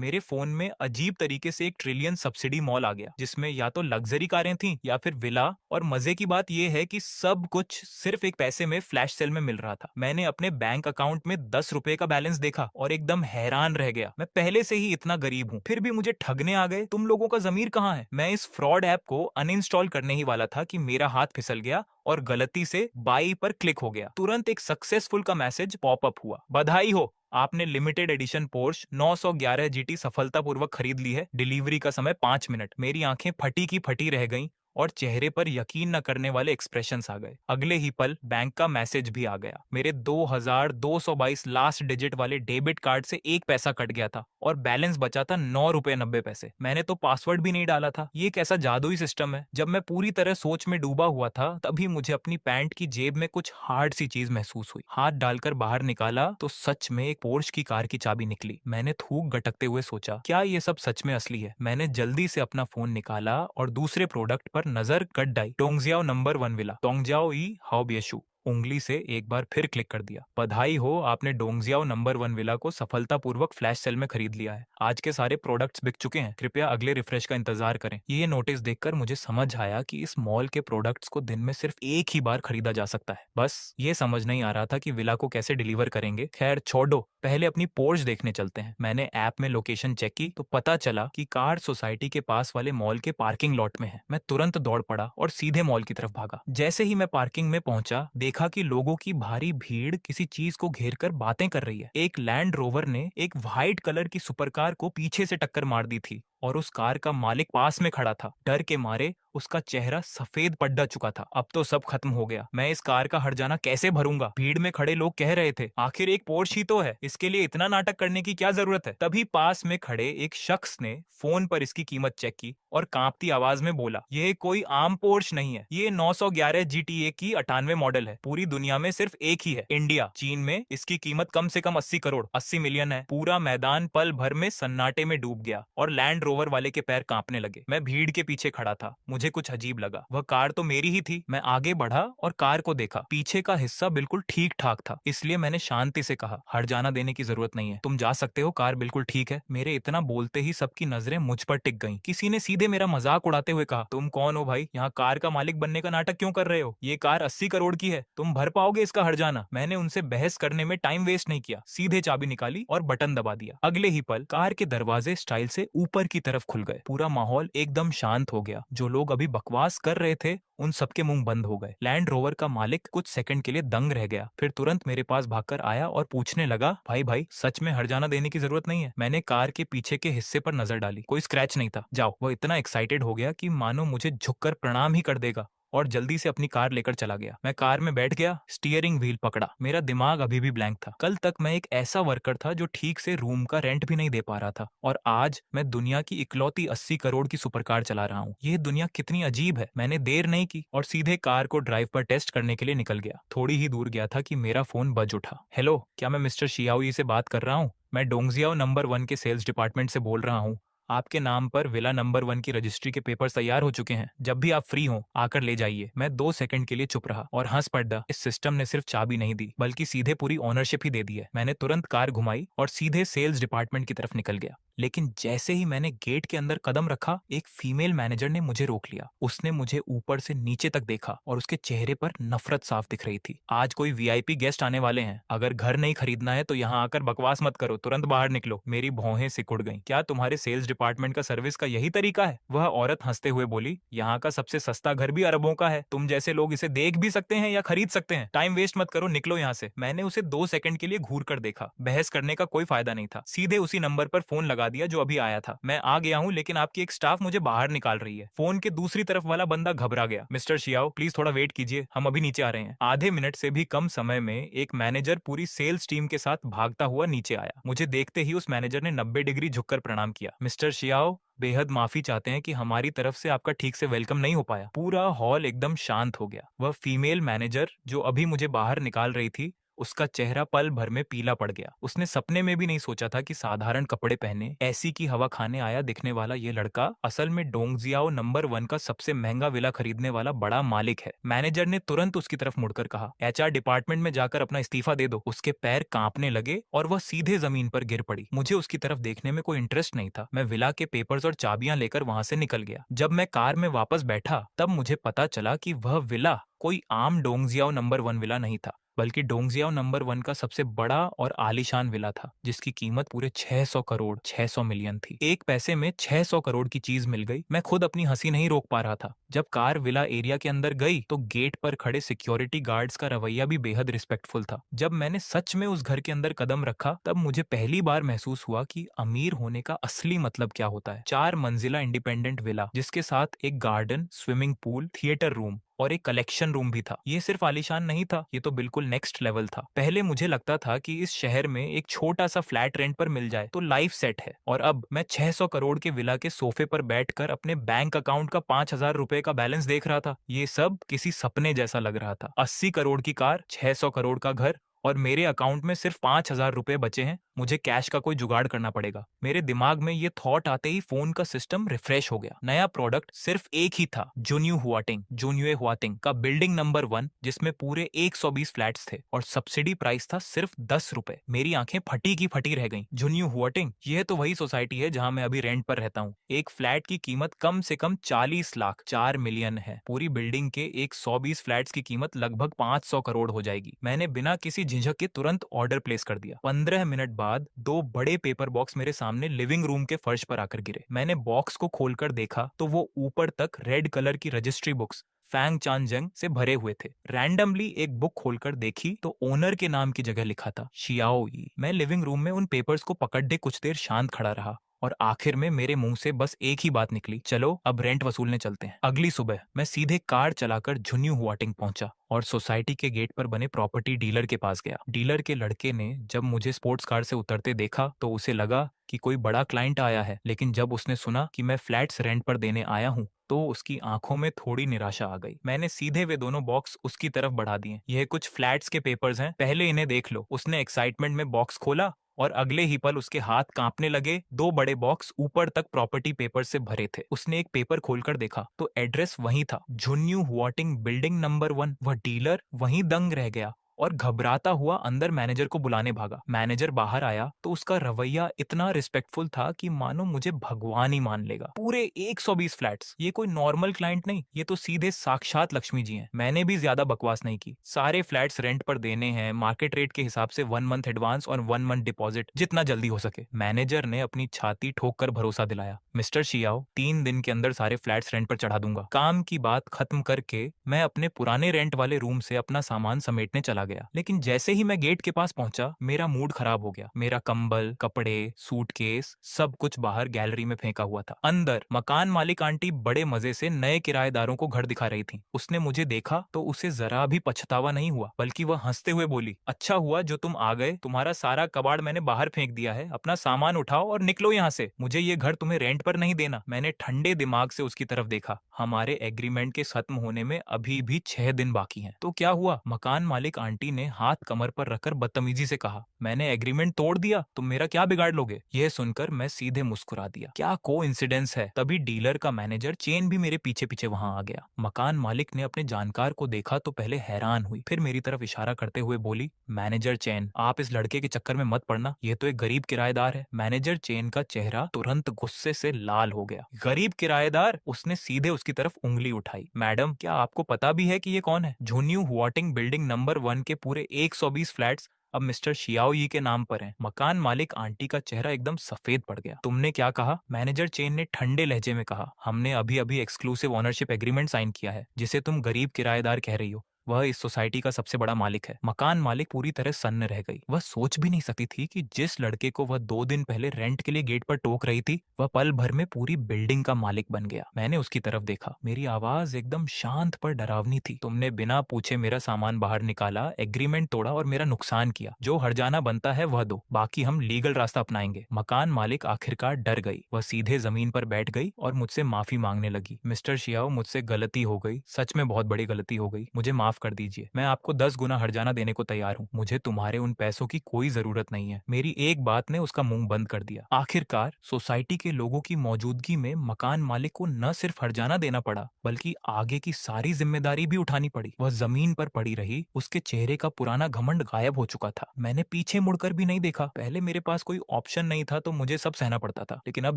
मेरे फोन में अजीब तरीके से एक ट्रिलियन सब्सिडी मॉल आ गया, जिसमें या तो लग्जरी कारें थीं या फिर विला। और मजे की बात यह है कि सब कुछ सिर्फ एक पैसे में फ्लैश सेल में मिल रहा था। मैंने अपने बैंक अकाउंट में 10 रुपए का बैलेंस देखा और एकदम हैरान रह गया। मैं पहले से ही इतना गरीब हूँ, फिर भी मुझे ठगने आ गए। तुम लोगों का जमीर कहाँ है? मैं इस फ्रॉड ऐप को अनइंस्टॉल करने ही वाला था कि मेरा हाथ फिसल गया और गलती से बाई पर क्लिक हो गया। तुरंत एक सक्सेसफुल का मैसेज पॉपअप हुआ। बधाई हो, आपने लिमिटेड एडिशन पोर्श 911 जीटी सफलतापूर्वक खरीद ली है। डिलीवरी का समय 5 मिनट। मेरी आंखें फटी की फटी रह गईं और चेहरे पर यकीन न करने वाले एक्सप्रेशंस आ गए। अगले ही पल बैंक का मैसेज भी आ गया। मेरे 2222 लास्ट डिजिट वाले डेबिट कार्ड से एक पैसा कट गया था और बैलेंस बचा था 9 रुपए 90 पैसे। मैंने तो पासवर्ड भी नहीं डाला था। ये कैसा जादुई सिस्टम है? जब मैं पूरी तरह सोच में डूबा हुआ था, तभी मुझे अपनी पैंट की जेब में कुछ हार्ड सी चीज महसूस हुई। हाथ डालकर बाहर निकाला तो सच में एक पोर्श की कार की चाबी निकली। मैंने थूक गटकते हुए सोचा, क्या ये सब सच में असली है? मैंने जल्दी से अपना फोन निकाला और दूसरे प्रोडक्ट पर नजर गड्ढाई। टोंगजियाओ नंबर 1 विला, टोंगजियाओ ई हाओबियशु। उंगली से एक बार फिर क्लिक कर दिया। बधाई हो, आपने डोंगजियाओ नंबर 1 विला को सफलतापूर्वक फ्लैश सेल में खरीद लिया है। आज के सारे प्रोडक्ट्स बिक चुके हैं, कृपया अगले रिफ्रेश का इंतजार करें। ये नोटिस देखकर मुझे समझ आया कि इस मॉल के प्रोडक्ट्स को दिन में सिर्फ एक ही बार खरीदा जा सकता है। बस ये समझ नहीं आ रहा था कि विला को कैसे डिलीवर करेंगे। खैर छोड़ो, पहले अपनी पोर्च देखने चलते हैं। मैंने ऐप में लोकेशन चेक की तो पता चला कि कार सोसाइटी के पास वाले मॉल के पार्किंग लॉट में है। मैं तुरंत दौड़ पड़ा और सीधे मॉल की तरफ भागा। जैसे ही मैं पार्किंग में पहुंचा, देखा कि लोगों की भारी भीड़ किसी चीज को घेरकर बातें कर रही है। एक लैंड रोवर ने एक व्हाइट कलर की सुपरकार को पीछे से टक्कर मार दी थी और उस कार का मालिक पास में खड़ा था। डर के मारे उसका चेहरा सफेद पड़ चुका था। अब तो सब खत्म हो गया। मैं इस कार का हर्जाना कैसे भरूंगा? भीड़ में खड़े लोग कह रहे थे, आखिर एक पोर्श ही तो है, इसके लिए इतना नाटक करने की क्या जरूरत है? तभी पास में खड़े एक शख्स ने फोन पर इसकी कीमत चेक की और कांपती आवाज में बोला, यह कोई आम पोर्श नहीं है, ये 911 जीटीए की 98 मॉडल है। पूरी दुनिया में सिर्फ एक ही है, इंडिया। चीन में इसकी कीमत कम से कम 80 करोड़ 80 मिलियन है। पूरा मैदान पल भर में सन्नाटे में डूब गया और लैंड रोवर वाले के पैर कांपने लगे। मैं भीड़ के पीछे खड़ा था। मुझे कुछ अजीब लगा। वह कार तो मेरी ही थी। मैं आगे बढ़ा और कार को देखा। पीछे का हिस्सा बिल्कुल ठीक ठाक था, इसलिए मैंने शांति से कहा, हर्जाना देने की जरूरत नहीं है, तुम जा सकते हो, कार बिल्कुल ठीक है। मेरे इतना बोलते ही सबकी नजरें मुझ पर टिक गईं। किसी ने सीधे मेरा मजाक उड़ाते हुए कहा, तुम कौन हो भाई? यहाँ कार का मालिक बनने का नाटक क्यों कर रहे हो? ये कार 80 करोड़ की है, तुम भर पाओगे इसका हर्जाना? मैंने उनसे बहस करने में टाइम वेस्ट नहीं किया, सीधे चाबी निकाली और बटन दबा दिया। अगले ही पल कार के दरवाजे स्टाइल से ऊपर की तरफ खुल गए। पूरा माहौल एकदम शांत हो गया। जो लोग अभी बकवास कर रहे थे, उन सबके मुंह बंद हो गए। लैंड रोवर का मालिक कुछ सेकंड के लिए दंग रह गया, फिर तुरंत मेरे पास भागकर आया और पूछने लगा, भाई भाई सच में हर्जाना देने की जरूरत नहीं है? मैंने कार के पीछे के हिस्से पर नजर डाली, कोई स्क्रैच नहीं था। जाओ। वो इतना एक्साइटेड हो गया कि मानो मुझे झुककर प्रणाम ही कर देगा और जल्दी से अपनी कार लेकर चला गया। मैं कार में बैठ गया, स्टीयरिंग व्हील पकड़ा। मेरा दिमाग अभी भी ब्लैंक था। कल तक मैं एक ऐसा वर्कर था जो ठीक से रूम का रेंट भी नहीं दे पा रहा था, और आज मैं दुनिया की इकलौती 80 करोड़ की सुपरकार चला रहा हूँ। ये दुनिया कितनी अजीब है। मैंने देर नहीं की और सीधे कार को ड्राइव पर टेस्ट करने के लिए निकल गया। थोड़ी ही दूर गया था कि मेरा फोन बज उठा। हेलो, क्या मैं मिस्टर शियाओई से बात कर रहा हूँ? मैं डोंगजियाओ नंबर 1 के सेल्स डिपार्टमेंट से बोल रहा हूँ। आपके नाम पर विला नंबर 1 की रजिस्ट्री के पेपर्स तैयार हो चुके हैं। जब भी आप फ्री हो आकर ले जाइए। मैं 2 सेकंड के लिए चुप रहा और हंस पड़ा। इस सिस्टम ने सिर्फ चाबी नहीं दी, बल्कि सीधे पूरी ओनरशिप ही दे दी है। मैंने तुरंत कार घुमाई और सीधे सेल्स डिपार्टमेंट की तरफ निकल गया। लेकिन जैसे ही मैंने गेट के अंदर कदम रखा, एक फीमेल मैनेजर ने मुझे रोक लिया। उसने मुझे ऊपर से नीचे तक देखा और उसके चेहरे पर नफरत साफ दिख रही थी। आज कोई वीआईपी गेस्ट आने वाले हैं। अगर घर नहीं खरीदना है तो यहाँ आकर बकवास मत करो, तुरंत बाहर निकलो। मेरी भौहें सिकुड़ गईं। क्या तुम्हारे सेल्स डिपार्टमेंट का सर्विस का यही तरीका है? वह औरत हंसते हुए बोली, यहाँ का सबसे सस्ता घर भी अरबों का है। तुम जैसे लोग इसे देख भी सकते हैं या खरीद सकते हैं। टाइम वेस्ट मत करो, निकलो यहाँ से। मैंने उसे 2 सेकंड के लिए घूर कर देखा। बहस करने का कोई फायदा नहीं था। सीधे उसी नंबर पर फोन लगा दिया जो अभी आया था। मैं आ गया हूँ, लेकिन आपकी एक स्टाफ मुझे बाहर निकाल रही है। फोन के दूसरी तरफ वाला बंदा घबरा गया। मिस्टर शियाओ, प्लीज थोड़ा वेट कीजिए, हम अभी नीचे आ रहे हैं। आधे मिनट से भी कम समय में एक मैनेजर पूरी सेल्स टीम के साथ भागता हुआ नीचे आया। मुझे देखते ही उस मैनेजर ने 90 डिग्री झुककर प्रणाम किया। मिस्टर शियाओ, बेहद माफी चाहते हैं कि हमारी तरफ से आपका ठीक से वेलकम नहीं हो पाया। पूरा हॉल एकदम शांत हो गया। वह फीमेल मैनेजर जो अभी मुझे बाहर निकाल रही थी, उसका चेहरा पल भर में पीला पड़ गया। उसने सपने में भी नहीं सोचा था कि साधारण कपड़े पहने एसी की हवा खाने आया दिखने वाला ये लड़का असल में डोंगजियाओ नंबर 1 का सबसे महंगा विला खरीदने वाला बड़ा मालिक है। मैनेजर ने तुरंत उसकी तरफ मुड़कर कहा, एचआर डिपार्टमेंट में जाकर अपना इस्तीफा दे दो। उसके पैर कांपने लगे और वह सीधे जमीन पर गिर पड़ी। मुझे उसकी तरफ देखने में कोई इंटरेस्ट नहीं था। मैं विला के पेपर्स और चाबियां लेकर वहां से निकल गया। जब मैं कार में वापस बैठा तब मुझे पता चला कि वह विला कोई आम डोंगजियाओ नंबर 1 विला नहीं था, बल्कि डोंगजियाओ नंबर 1 का सबसे बड़ा और आलीशान विला था, जिसकी कीमत पूरे 600 करोड़ 600 मिलियन थी। एक पैसे में 600 करोड़ की चीज मिल गई। मैं खुद अपनी हंसी नहीं रोक पा रहा था। जब कार विला एरिया के अंदर गई तो गेट पर खड़े सिक्योरिटी गार्ड्स का रवैया भी बेहद रिस्पेक्टफुल था। जब मैंने सच में उस घर के अंदर कदम रखा तब मुझे पहली बार महसूस हुआ कि अमीर होने का असली मतलब क्या होता है। 4 मंजिला इंडिपेंडेंट विला जिसके साथ एक garden, swimming pool, theatre room और एक कलेक्शन रूम भी था। ये सिर्फ आलीशान नहीं था, ये तो बिल्कुल नेक्स्ट लेवल था। पहले मुझे लगता था कि इस शहर में एक छोटा सा फ्लैट रेंट पर मिल जाए तो लाइफ सेट है, और अब मैं 600 करोड़ के विला के सोफे पर बैठकर अपने बैंक अकाउंट का 5,000 रुपए का बैलेंस देख रहा था। ये सब किसी सपने जैसा लग रहा था। 80 करोड़ की कार, 600 करोड़ का घर और मेरे अकाउंट में सिर्फ 5,000 रुपए बचे हैं। मुझे कैश का कोई जुगाड़ करना पड़ेगा। मेरे दिमाग में ये थॉट आते ही फोन का सिस्टम रिफ्रेश हो गया। नया प्रोडक्ट सिर्फ एक ही था, जुन्युए हुआटिंग का बिल्डिंग नंबर 1, जिसमें पूरे 120 फ्लैट्स थे और सब्सिडी प्राइस था सिर्फ 10 रुपए। मेरी आंखें फटी की फटी रह गईं। जुन्यू हुआटिंग, यह तो वही सोसाइटी है जहां मैं अभी रेंट पर रहता हूँ। एक फ्लैट की कीमत कम से कम 40 लाख 4 मिलियन है। पूरी बिल्डिंग के 120 फ्लैट्स की कीमत लगभग 500 करोड़ हो जाएगी। मैंने बिना किसी झिझक के तुरंत ऑर्डर प्लेस कर दिया। 15 मिनट बाद 2 बड़े पेपर बॉक्स मेरे सामने लिविंग रूम के फर्श पर आकर गिरे। मैंने बॉक्स को खोलकर देखा तो वो ऊपर तक रेड कलर की रजिस्ट्री बुक्स फैंग चानजंग से भरे हुए थे। रैंडमली एक बुक खोलकर देखी तो ओनर के नाम की जगह लिखा था शियाओ यी। मैं लिविंग रूम में उन पेपर्स को पकड़े कुछ देर शांत खड़ा रहा और आखिर में मेरे मुंह से बस एक ही बात निकली, चलो अब रेंट वसूलने चलते हैं। अगली सुबह मैं सीधे कार चलाकर झुन्यू हुआटिंग पहुंचा और सोसाइटी के गेट पर बने प्रॉपर्टी डीलर के पास गया। डीलर के लड़के ने जब मुझे स्पोर्ट्स कार से उतरते देखा तो उसे लगा कि कोई बड़ा क्लाइंट आया है, लेकिन जब उसने सुना कि मैं फ्लैट्स रेंट पर देने आया हूँ तो उसकी आंखों में थोड़ी निराशा आ गई। मैंने सीधे वे दोनों बॉक्स उसकी तरफ बढ़ा दिए। यह कुछ फ्लैट्स के पेपर्स हैं, पहले इन्हें देख लो। उसने एक्साइटमेंट में बॉक्स खोला और अगले ही पल उसके हाथ कांपने लगे। 2 बड़े बॉक्स ऊपर तक प्रॉपर्टी पेपर से भरे थे। उसने एक पेपर खोलकर देखा तो एड्रेस वही था, झुन्यू हुआटिंग बिल्डिंग नंबर 1। वह डीलर वहीं दंग रह गया और घबराता हुआ अंदर मैनेजर को बुलाने भागा। मैनेजर बाहर आया तो उसका रवैया इतना रिस्पेक्टफुल था कि मानो मुझे भगवान ही मान लेगा। पूरे 120 फ्लैट्स, ये कोई नॉर्मल क्लाइंट नहीं, ये तो सीधे साक्षात लक्ष्मी जी हैं। मैंने भी ज्यादा बकवास नहीं की। सारे फ्लैट्स रेंट पर देने हैं, मार्केट रेट के हिसाब से 1 मंथ एडवांस और 1 मंथ डिपॉजिट, जितना जल्दी हो सके। मैनेजर ने अपनी छाती ठोक कर भरोसा दिलाया, मिस्टर शियाओ 3 दिन के अंदर सारे फ्लैट्स रेंट पर चढ़ा दूंगा। काम की बात खत्म करके मैं अपने पुराने रेंट वाले रूम से अपना सामान समेटने चला गया। लेकिन जैसे ही मैं गेट के पास पहुंचा मेरा मूड खराब हो गया। मेरा कंबल, कपड़े, सूटकेस सब कुछ बाहर गैलरी में फेंका हुआ था। अंदर मकान मालिक आंटी बड़े मजे से नए किराएदारों को घर दिखा रही थी। उसने मुझे देखा तो उसे जरा भी पछतावा नहीं हुआ, बल्कि वह हंसते हुए बोली, अच्छा हुआ जो तुम आ गए, तुम्हारा सारा कबाड़ मैंने बाहर फेंक दिया है, अपना सामान उठाओ और निकलो यहाँ से। मुझे ये घर तुम्हें रेंट पर नहीं देना। मैंने ठंडे दिमाग से उसकी तरफ देखा। हमारे एग्रीमेंट के खत्म होने में अभी भी 6 दिन बाकी हैं। तो क्या हुआ? मकान मालिक आंटी ने हाथ कमर पर रखकर बदतमीजी से कहा, मैंने एग्रीमेंट तोड़ दिया, तुम मेरा क्या बिगाड़ लोगे? यह सुनकर मैं सीधे मुस्कुरा दिया। क्या कोइंसिडेंस है। तभी डीलर का मैनेजर चेन भी मेरे पीछे पीछे वहां आ गया। मकान मालिक ने अपने जानकार को देखा तो पहले हैरान हुई, फिर मेरी तरफ इशारा करते हुए बोली, मैनेजर चेन, आप इस लड़के के चक्कर में मत पड़ना, ये तो एक गरीब किराएदार है। मैनेजर चेन का चेहरा तुरंत गुस्से से लाल हो गया। गरीब किराएदार? उसने सीधे उसकी तरफ उंगली उठाई। मैडम, क्या आपको पता भी है कि ये कौन है? झुन्यू हुआटिंग बिल्डिंग नंबर 1 के पूरे 120 फ्लैट्स अब मिस्टर शियाओ यी के नाम पर हैं। मकान मालिक आंटी का चेहरा एकदम सफेद पड़ गया। तुमने क्या कहा? मैनेजर चेन ने ठंडे लहजे में कहा, हमने अभी अभी एक्सक्लूसिव ओनरशिप एग्रीमेंट साइन किया है। जिसे तुम गरीब किराएदार कह रही हो, वह इस सोसाइटी का सबसे बड़ा मालिक है। मकान मालिक पूरी तरह सन्न रह गई। वह सोच भी नहीं सकती थी कि जिस लड़के को वह 2 दिन पहले रेंट के लिए गेट पर टोक रही थी, वह पल भर में पूरी बिल्डिंग का मालिक बन गया। मैंने उसकी तरफ देखा। मेरी आवाज एकदम शांत पर डरावनी थी। तुमने बिना पूछे मेरा सामान बाहर निकाला, एग्रीमेंट तोड़ा और मेरा नुकसान किया। जो हर्जाना बनता है वह दो, बाकी हम लीगल रास्ता अपनाएंगे। मकान मालिक आखिरकार डर गई। वह सीधे जमीन पर बैठ गई और मुझसे माफी मांगने लगी। मिस्टर शियाओ, मुझसे गलती हो गई, सच में बहुत बड़ी गलती हो गई, मुझे माफ माफ कर दीजिए, मैं आपको 10 गुना हर्जाना देने को तैयार हूँ, मुझे तुम्हारे उन पैसों की कोई जरूरत नहीं है। मेरी एक बात ने उसका मुंह बंद कर दिया। आखिरकार सोसाइटी के लोगों की मौजूदगी में मकान मालिक को न सिर्फ हर्जाना देना पड़ा, बल्कि आगे की सारी जिम्मेदारी भी उठानी पड़ी। वह जमीन पर पड़ी रही, उसके चेहरे का पुराना घमंड गायब हो चुका था। मैंने पीछे मुड़कर भी नहीं देखा। पहले मेरे पास कोई ऑप्शन नहीं था तो मुझे सब सहना पड़ता था, लेकिन अब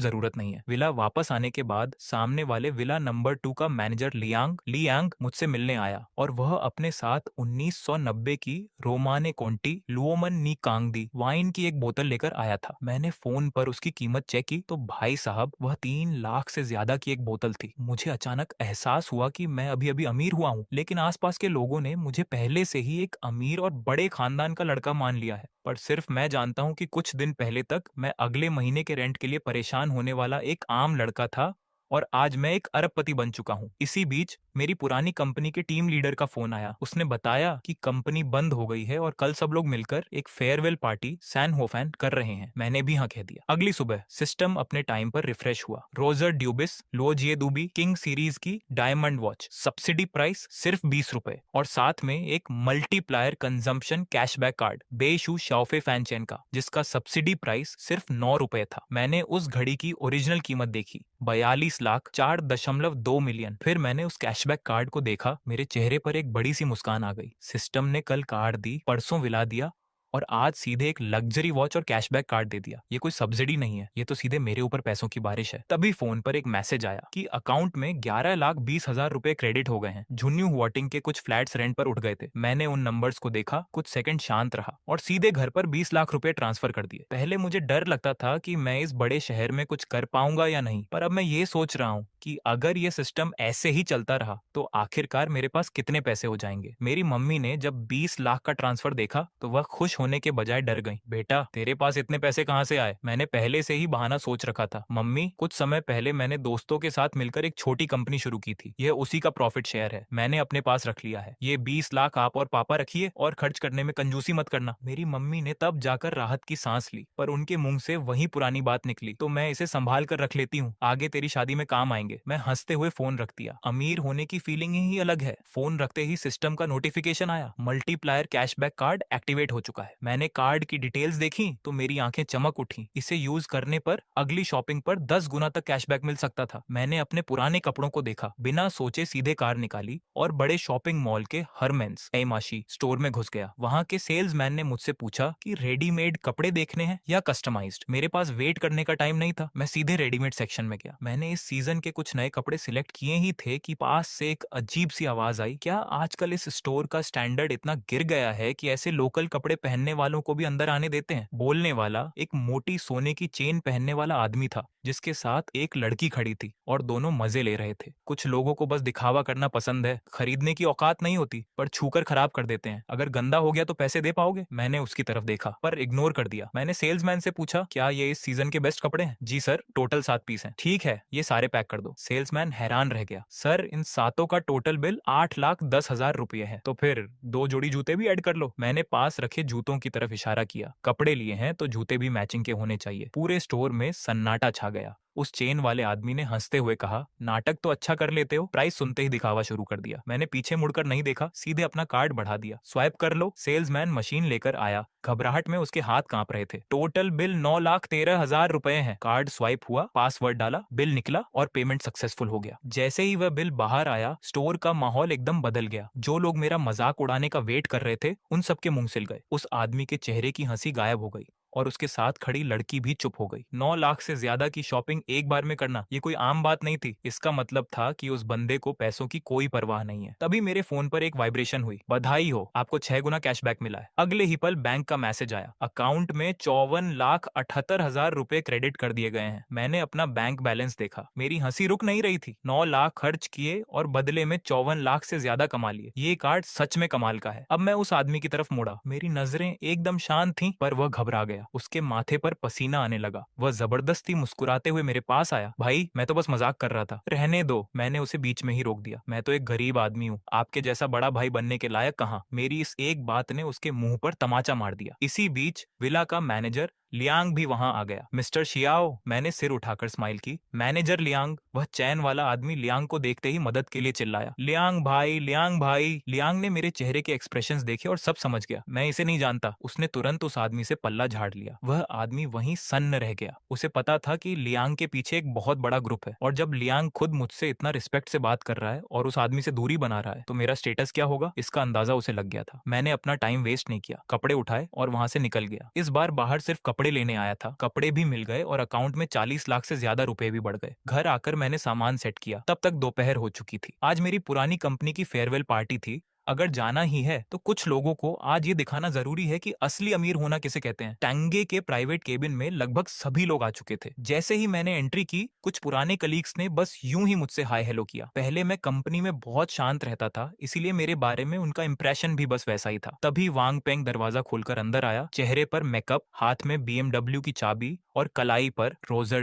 जरूरत नहीं है। विला वापस आने के बाद सामने वाले विला नंबर 2 का मैनेजर लियांग मुझसे मिलने आया, और वह अपने साथ 1990 की रोमाने कोंटी लुओमन नी कांगदी वाइन की एक बोतल लेकर आया था। मैंने फोन पर उसकी कीमत चेक की तो भाई साहब, वह 3 लाख से ज्यादा की एक बोतल थी। मुझे अचानक एहसास हुआ कि मैं अभी अभी अमीर हुआ हूँ, लेकिन आसपास के लोगों ने मुझे पहले से ही एक अमीर और बड़े खानदान का लड़का मान लिया है। पर सिर्फ मैं जानता हूँ कि कुछ दिन पहले तक मैं अगले महीने के रेंट के लिए परेशान होने वाला एक आम लड़का था, और आज मैं एक अरबपति बन चुका हूँ। इसी बीच मेरी पुरानी कंपनी के टीम लीडर का फोन आया। उसने बताया कि कंपनी बंद हो गई है और कल सब लोग मिलकर एक फेयरवेल पार्टी सैन होफैन कर रहे हैं। मैंने भी हाँ कह दिया। अगली सुबह सिस्टम अपने टाइम पर रिफ्रेश हुआ। रोजर ड्यूबिस लोजिए दूबी किंग सीरीज की डायमंड वॉच, सब्सिडी प्राइस सिर्फ 20 रुपए, और साथ में एक मल्टीप्लायर कंजम्पशन कैशबैक कार्ड बेशू शाओफे फैनचेन का, जिसका सब्सिडी प्राइस सिर्फ 9 रुपए था। मैंने उस घड़ी की ओरिजिनल कीमत देखी, 42 लाख 4.2 मिलियन। फिर मैंने उस कैशबैक कार्ड को देखा, मेरे चेहरे पर एक बड़ी सी मुस्कान आ गई। सिस्टम ने कल कार्ड दी, परसों विला दिया, और आज सीधे एक लग्जरी वॉच और कैशबैक कार्ड दे दिया। ये कोई सब्सिडी नहीं है, ये तो सीधे मेरे ऊपर पैसों की बारिश है। तभी फोन पर एक मैसेज आया कि अकाउंट में 11,20,000 रुपए क्रेडिट हो गए हैं। झुन्नू हुआटिंग के कुछ फ्लैट्स रेंट पर उठ गए थे। मैंने उन नंबर्स को देखा, कुछ सेकंड शांत रहा, और सीधे घर पर 20 लाख रुपए ट्रांसफर कर दिए। पहले मुझे डर लगता था कि मैं इस बड़े शहर में कुछ कर पाऊंगा या नहीं, पर अब मैं ये सोच रहा हूँ कि अगर ये सिस्टम ऐसे ही चलता रहा तो आखिरकार मेरे पास कितने पैसे हो जाएंगे। मेरी मम्मी ने जब 20 लाख का ट्रांसफर देखा तो वह खुश होने के बजाय डर गई। बेटा, तेरे पास इतने पैसे कहाँ से आए? मैंने पहले से ही बहाना सोच रखा था। मम्मी, कुछ समय पहले मैंने दोस्तों के साथ मिलकर एक छोटी कंपनी शुरू की थी, यह उसी का प्रॉफिट शेयर है, मैंने अपने पास रख लिया है। ये 20 लाख आप और पापा रखिए, और खर्च करने में कंजूसी मत करना। मेरी मम्मी ने तब जाकर राहत की सांस ली, पर उनके मुंह से वही पुरानी बात निकली, तो मैं इसे संभाल कर रख लेती हूँ, आगे तेरी शादी में काम आएंगे। मैं हंसते हुए फोन रख दिया। अमीर होने की फीलिंग ही अलग है। फोन रखते ही सिस्टम का नोटिफिकेशन आया, मल्टीप्लायर कैशबैक कार्ड एक्टिवेट हो चुका है। मैंने कार्ड की डिटेल्स देखी तो मेरी आंखें चमक उठी। इसे यूज करने पर अगली शॉपिंग पर 10 गुना तक कैशबैक मिल सकता था। मैंने अपने पुराने कपड़ों को देखा, बिना सोचे सीधे कार निकाली और बड़े शॉपिंग मॉल के हरमेंस एमाशी स्टोर में घुस गया। वहां के सेल्समैन ने मुझसे पूछा कि रेडीमेड कपड़े देखने हैं या कस्टमाइज्ड। मेरे पास वेट करने का टाइम नहीं था, मैं सीधे रेडीमेड सेक्शन में गया। मैंने इस सीजन के कुछ नए कपड़े सिलेक्ट किए ही थे कि पास से एक अजीब सी आवाज आई, क्या आजकल इस स्टोर का स्टैंडर्ड इतना गिर गया है कि ऐसे लोकल कपड़े पहनने वालों को भी अंदर आने देते हैं? बोलने वाला एक मोटी सोने की चेन पहनने वाला आदमी था, जिसके साथ एक लड़की खड़ी थी, और दोनों मजे ले रहे थे। कुछ लोगों को बस दिखावा करना पसंद है, खरीदने की औकात नहीं होती, पर छूकर खराब कर देते हैं। अगर गंदा हो गया तो पैसे दे पाओगे? मैंने उसकी तरफ देखा पर इग्नोर कर दिया। मैंने सेल्समैन से पूछा, क्या ये इस सीजन के बेस्ट कपड़े हैं? जी सर, टोटल 7 पीस हैं। ठीक है, ये सारे पैक कर दो। सेल्समैन हैरान रह गया। सर, इन सातों का टोटल बिल 8,10,000 रुपये है। तो फिर 2 जोड़ी जूते भी ऐड कर लो। मैंने पास रखे जूतों की तरफ इशारा किया। कपड़े लिए हैं तो जूते भी मैचिंग के होने चाहिए। पूरे स्टोर में सन्नाटा छा गया। उस चेन वाले आदमी ने हंसते हुए कहा, नाटक तो अच्छा कर लेते हो। प्राइस सुनते ही दिखावा शुरू कर दिया। मैंने पीछे मुड़कर नहीं देखा, सीधे अपना कार्ड बढ़ा दिया। स्वाइप कर लो। सेल्समैन मशीन लेकर आया। घबराहट में उसके हाथ कांप रहे थे। टोटल बिल 9,13,000 रुपए है। कार्ड स्वाइप हुआ, पासवर्ड डाला, बिल निकला और पेमेंट सक्सेसफुल हो गया। जैसे ही वह बिल बाहर आया, स्टोर का माहौल एकदम बदल गया। जो लोग मेरा मजाक उड़ाने का वेट कर रहे थे, उन सबके मुंह सिल गए। उस आदमी के चेहरे की हंसी गायब हो गई, और उसके साथ खड़ी लड़की भी चुप हो गई। 9 लाख से ज्यादा की शॉपिंग एक बार में करना ये कोई आम बात नहीं थी। इसका मतलब था कि उस बंदे को पैसों की कोई परवाह नहीं है। तभी मेरे फोन पर एक वाइब्रेशन हुई। बधाई हो, आपको 6 गुना कैशबैक मिला है। अगले ही पल बैंक का मैसेज आया, अकाउंट में 54,78,000 रुपए क्रेडिट कर दिए गए हैं। मैंने अपना बैंक बैलेंस देखा, मेरी हंसी रुक नहीं रही थी। 9 लाख खर्च किए और बदले में 54 लाख से ज्यादा कमा लिए। ये कार्ड सच में कमाल का है। अब मैं उस आदमी की तरफ मुड़ा। मेरी नजरें एकदम शांत थीं, पर वह घबरा गया। उसके माथे पर पसीना आने लगा। वह जबरदस्ती मुस्कुराते हुए मेरे पास आया। भाई, मैं तो बस मजाक कर रहा था, रहने दो। मैंने उसे बीच में ही रोक दिया। मैं तो एक गरीब आदमी हूँ, आपके जैसा बड़ा भाई बनने के लायक कहाँ। मेरी इस एक बात ने उसके मुंह पर तमाचा मार दिया। इसी बीच विला का मैनेजर लियांग भी वहां आ गया। मिस्टर शियाओ, मैंने सिर उठाकर स्माइल की। मैनेजर लियांग, वह चैन वाला आदमी लियांग को देखते ही मदद के लिए चिल्लाया, लियांग भाई, लियांग भाई। लियांग ने मेरे चेहरे के एक्सप्रेशंस देखे और सब समझ गया। मैं इसे नहीं जानता। उसने तुरंत उस आदमी से पल्ला झाड़ लिया। वह आदमी वहीं सन्न रह गया। उसे पता था कि लियांग के पीछे एक बहुत बड़ा ग्रुप है, और जब लियांग खुद मुझसे इतना रिस्पेक्ट से बात कर रहा है और उस आदमी से दूरी बना रहा है, तो मेरा स्टेटस क्या होगा, इसका अंदाजा उसे लग गया था। मैंने अपना टाइम वेस्ट नहीं किया, कपड़े उठाए और वहां से निकल गया। इस बार बाहर सिर्फ कपड़े लेने आया था। कपड़े भी मिल गए और अकाउंट में 40 लाख से ज्यादा रुपए भी बढ़ गए। घर आकर मैंने सामान सेट किया। तब तक दोपहर हो चुकी थी। आज मेरी पुरानी कंपनी की फेयरवेल पार्टी थी। अगर जाना ही है तो कुछ लोगों को आज ये दिखाना जरूरी है कि असली अमीर होना किसे कहते हैं। टैंगे के प्राइवेट केबिन में लगभग सभी लोग आ चुके थे। जैसे ही मैंने एंट्री की, कुछ पुराने कलीग्स ने बस यूं ही मुझसे हाय हेलो किया। पहले मैं कंपनी में बहुत शांत रहता था, इसीलिए मेरे बारे में उनका इंप्रेशन भी बस वैसा ही था। तभी वांग पेंग दरवाजा खोलकर अंदर आया। चेहरे पर मेकअप, हाथ में BMW की चाबी और कलाई पर रोजर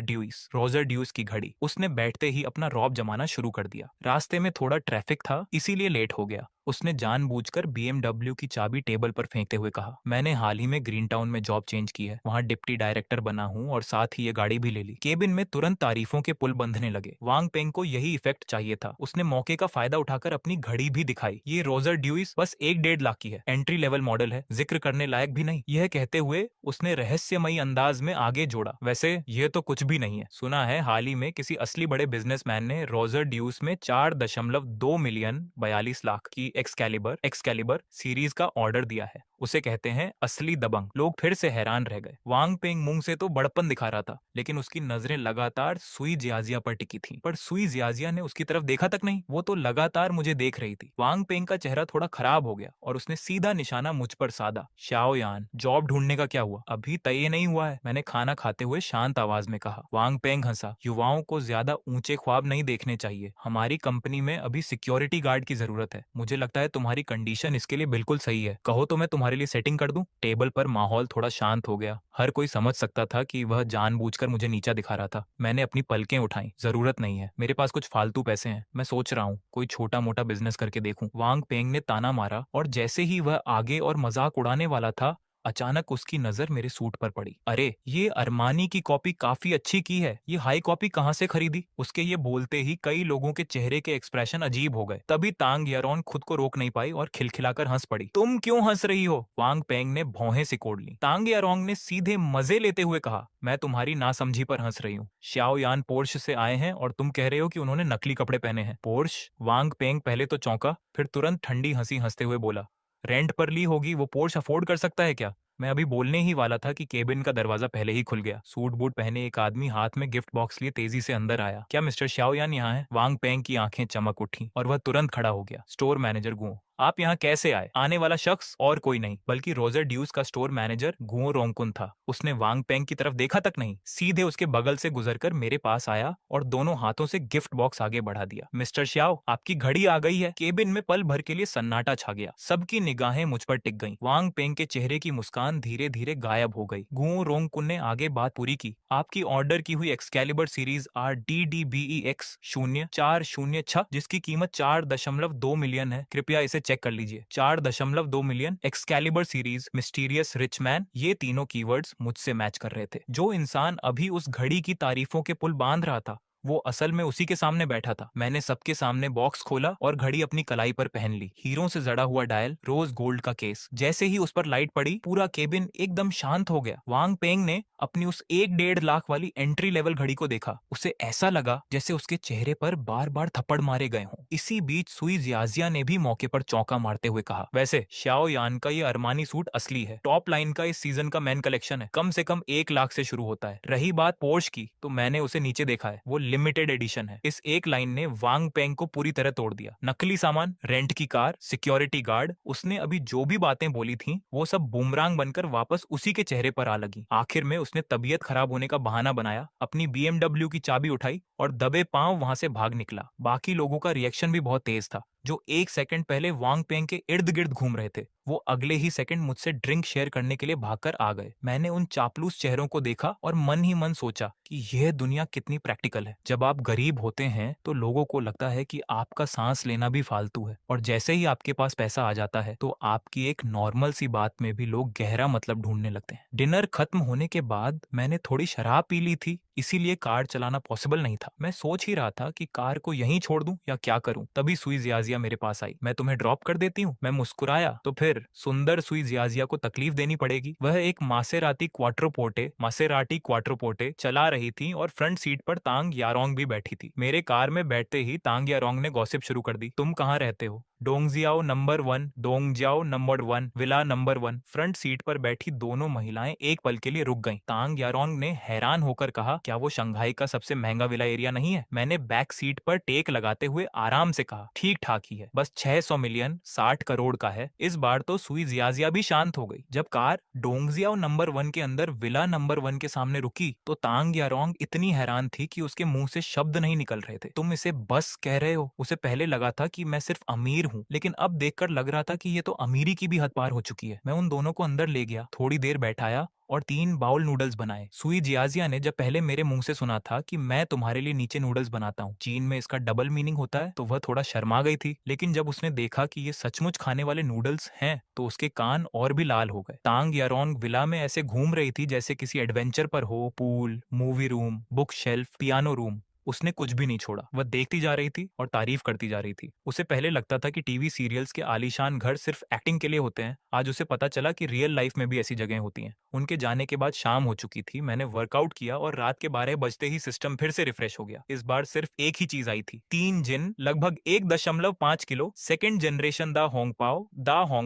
ड्यूस की घड़ी। उसने बैठते ही अपना रौब जमाना शुरू कर दिया। रास्ते में थोड़ा ट्रैफिक था, इसीलिए लेट हो गया। उसने जानबूझकर BMW की चाबी टेबल पर फेंकते हुए कहा, मैंने हाल ही में ग्रीन टाउन में जॉब चेंज की है, वहां डिप्टी डायरेक्टर बना हूं और साथ ही ये गाड़ी भी ले ली। केबिन में तुरंत तारीफों के पुल बंधने लगे। वांग पेंग को यही इफेक्ट चाहिए था। उसने मौके का फायदा उठाकर अपनी घड़ी भी दिखाई। ये रोजर ड्यूस बस 1-1.5 लाख की है, एंट्री लेवल मॉडल है, जिक्र करने लायक भी नहीं। यह कहते हुए उसने रहस्यमयी अंदाज में आगे जोड़ा, वैसे ये तो कुछ भी नहीं है। सुना है हाल ही में किसी असली बड़े बिजनेसमैन ने रोजर ड्यूस में 4.2 मिलियन 42 लाख की एक्सकैलिबर सीरीज का ऑर्डर दिया है। उसे कहते हैं असली दबंग। लोग फिर से हैरान रह गए। वांग पेंग मुंह से तो बड़पन दिखा रहा था, लेकिन उसकी नजरें लगातार सुई जियाजिया पर टिकी थीं। पर सुई जियाजिया ने उसकी तरफ देखा तक नहीं, वो तो लगातार मुझे देख रही थी। वांग पेंग का चेहरा थोड़ा खराब हो गया और उसने सीधा निशाना मुझ पर साधा। शाओयान, जॉब ढूंढने का क्या हुआ? अभी तय नहीं हुआ है, मैंने खाना खाते हुए शांत आवाज में कहा। वांग पेंग हंसा। युवाओं को ज्यादा ऊंचे ख्वाब नहीं देखने चाहिए। हमारी कंपनी में अभी सिक्योरिटी गार्ड की जरूरत है। मुझे लगता है तुम्हारी कंडीशन इसके लिए बिल्कुल सही है। कहो तो मैं तुम्हारे लिए सेटिंग कर दूं? टेबल पर माहौल थोड़ा शांत हो गया। हर कोई समझ सकता था कि वह जानबूझकर मुझे नीचा दिखा रहा था। मैंने अपनी पलकें उठाई। जरूरत नहीं है, मेरे पास कुछ फालतू पैसे हैं। मैं सोच रहा हूँ कोई छोटा मोटा बिजनेस करके देखूं। वांग पेंग ने ताना मारा और जैसे ही वह आगे और मजाक उड़ाने वाला था, अचानक उसकी नजर मेरे सूट पर पड़ी। अरे, ये अरमानी की कॉपी काफी अच्छी की है। ये हाई कॉपी कहाँ से खरीदी? उसके ये बोलते ही कई लोगों के चेहरे के एक्सप्रेशन अजीब हो गए। तभी तांग यारोन खुद को रोक नहीं पाई और खिलखिलाकर हंस पड़ी। तुम क्यों हंस रही हो? वांग पेंग ने भौहें सिकोड़ ली। तांग यारोंग ने सीधे मजे लेते हुए कहा, मैं तुम्हारी नासमझी पर हंस रही हूँ। श्याओ यान पोर्श से आए हैं और तुम कह रहे हो कि उन्होंने नकली कपड़े पहने हैं। पोर्श? वांग पेंग पहले तो चौंका, फिर तुरंत ठंडी हंसी हंसते हुए बोला, रेंट पर ली होगी, वो पोर्श अफोर्ड कर सकता है क्या? मैं अभी बोलने ही वाला था कि केबिन का दरवाजा पहले ही खुल गया। सूट बूट पहने एक आदमी हाथ में गिफ्ट बॉक्स लिए तेजी से अंदर आया। क्या मिस्टर शाओयान यहाँ है? वांग पेंग की आंखें चमक उठी और वह तुरंत खड़ा हो गया। स्टोर मैनेजर गुओ, आप यहाँ कैसे आए? आने वाला शख्स और कोई नहीं बल्कि रोजर ड्यूस का स्टोर मैनेजर गुओ रोंगकुन था। उसने वांग पेंग की तरफ देखा तक नहीं, सीधे उसके बगल से गुजरकर मेरे पास आया और दोनों हाथों से गिफ्ट बॉक्स आगे बढ़ा दिया। मिस्टर श्याओ, आपकी घड़ी आ गई है। केबिन में पल भर के लिए सन्नाटा छा गया। सबकी निगाहें मुझ पर टिक गईं। वांग पेंग के चेहरे की मुस्कान धीरे धीरे गायब हो गई। गुओ रोंगकुन ने आगे बात पूरी की। आपकी ऑर्डर की हुई एक्सकैलिबर सीरीज RDDBEX 0406, जिसकी कीमत 4.2 मिलियन है, कृपया इसे चेक कर लीजिए। 4.2 million, Excalibur series, mysterious rich man, ये तीनों कीवर्ड्स मुझसे मैच कर रहे थे। जो इंसान अभी उस घड़ी की तारीफों के पुल बांध रहा था, वो असल में उसी के सामने बैठा था। मैंने सबके सामने बॉक्स खोला और घड़ी अपनी कलाई पर पहन ली। हीरों से जड़ा हुआ डायल, रोज गोल्ड का केस। जैसे ही उस पर लाइट पड़ी, पूरा केबिन एकदम शांत हो गया। वांग पेंग ने अपनी उस 1-1.5 लाख वाली एंट्री लेवल घड़ी को देखा। उसे ऐसा लगा जैसे उसके चेहरे पर बार बार थप्पड़ मारे गए हों। इसी बीच सुई जियाजिया ने भी मौके पर चौंका मारते हुए कहा, वैसे श्याओ यान का ये अरमानी सूट असली है, टॉप लाइन का इस सीजन का मैन कलेक्शन है, कम से कम 1 लाख से शुरू होता है। रही बात पोर्श की, तो मैंने उसे नीचे देखा है, वो लिमिटेड एडिशन है। इस एक लाइन ने वांग पेंग को पूरी तरह तोड़ दिया। नकली सामान, रेंट की कार, सिक्योरिटी गार्ड, उसने अभी जो भी बातें बोली थीं, वो सब बूमरांग बनकर वापस उसी के चेहरे पर आ लगी। आखिर में उसने तबीयत खराब होने का बहाना बनाया, अपनी BMW की चाबी उठाई और दबे पांव वहां से भाग निकला। बाकी लोगों का रिएक्शन भी बहुत तेज था। जो 1 सेकंड पहले वांग पेंग के इर्द गिर्द घूम रहे थे, वो अगले ही सेकंड मुझसे ड्रिंक शेयर करने के लिए भागकर आ गए। मैंने उन चापलूस चेहरों को देखा और मन ही मन सोचा कि यह दुनिया कितनी प्रैक्टिकल है। जब आप गरीब होते हैं तो लोगों को लगता है कि आपका सांस लेना भी फालतू है, और जैसे ही आपके पास पैसा आ जाता है तो आपकी एक नॉर्मल सी बात में भी लोग गहरा मतलब ढूंढने लगते हैं। डिनर खत्म होने के बाद मैंने थोड़ी शराब पी ली थी, इसीलिए कार चलाना पॉसिबल नहीं था। मैं सोच ही रहा था कि कार को यहीं छोड़ दूं या क्या करूं, तभी सुई जियाजिया मेरे पास आई। मैं तुम्हें ड्रॉप कर देती हूँ। मैं मुस्कुराया तो फिर सुंदर सुई जियाजिया को तकलीफ देनी पड़ेगी। वह एक मासेराटी क्वाट्रोपोर्टे चला रही थी और फ्रंट सीट पर तांग यारोंग भी बैठी थी। मेरे कार में बैठते ही तांग यारोंग ने गॉसिप शुरू कर दी। तुम कहाँ रहते हो? Dongjiao number 1, Dongjiao number 1, villa number 1। Front seat पर बैठी दोनों महिलाएं एक पल के लिए रुक गईं। तांग यारोंग ने हैरान होकर कहा, क्या वो शंघाई का सबसे महंगा विला एरिया नहीं है? मैंने बैक सीट पर टेक लगाते हुए आराम से कहा, ठीक ठाक ही है, बस 600 मिलियन 60 करोड़ का है। इस बार तो सुई जियाजिया भी शांत हो गई। जब कार डोंगजियाओ नंबर 1 के अंदर विला नंबर 1 के सामने रुकी तो तांग यारोंग इतनी हैरान थी कि उसके मुंह से शब्द नहीं निकल रहे थे। तुम इसे बस कह रहे हो? उसे पहले लगा था कि मैं सिर्फ अमीर हूँ, लेकिन अब देखकर लग रहा था कि ये तो अमीरी की भी हद पार हो चुकी है। मैं उन दोनों को अंदर ले गया, थोड़ी देर बैठाया और 3 बाउल नूडल्स बनाए। सुई जियाजिया ने जब पहले मेरे मुंह से सुना था कि मैं तुम्हारे लिए नीचे नूडल्स बनाता हूँ, चीन में इसका डबल मीनिंग होता है, तो वह थोड़ा शर्मा गई थी। लेकिन जब उसने देखा कि ये सचमुच खाने वाले नूडल्स हैं तो उसके कान और भी लाल हो गए। तांग यारोंग विला में ऐसे घूम रही थी जैसे किसी एडवेंचर पर हो। Pool, movie room, book shelf, piano room, उसने कुछ भी नहीं छोड़ा। वह देखती जा रही थी और तारीफ करती जा रही थी। उसे पहले लगता था कि टीवी सीरियल्स के आलीशान घर सिर्फ एक्टिंग के लिए होते हैं। आज उसे पता चला कि रियल लाइफ में भी ऐसी जगह होती हैं। उनके जाने के बाद शाम हो चुकी थी। मैंने वर्कआउट किया और रात के 12 बजते ही सिस्टम फिर से रिफ्रेश हो गया। इस बार सिर्फ एक ही चीज आई थी, 3 जिन, लगभग 1.5 किलो, सेकेंड जनरेशन दा होंग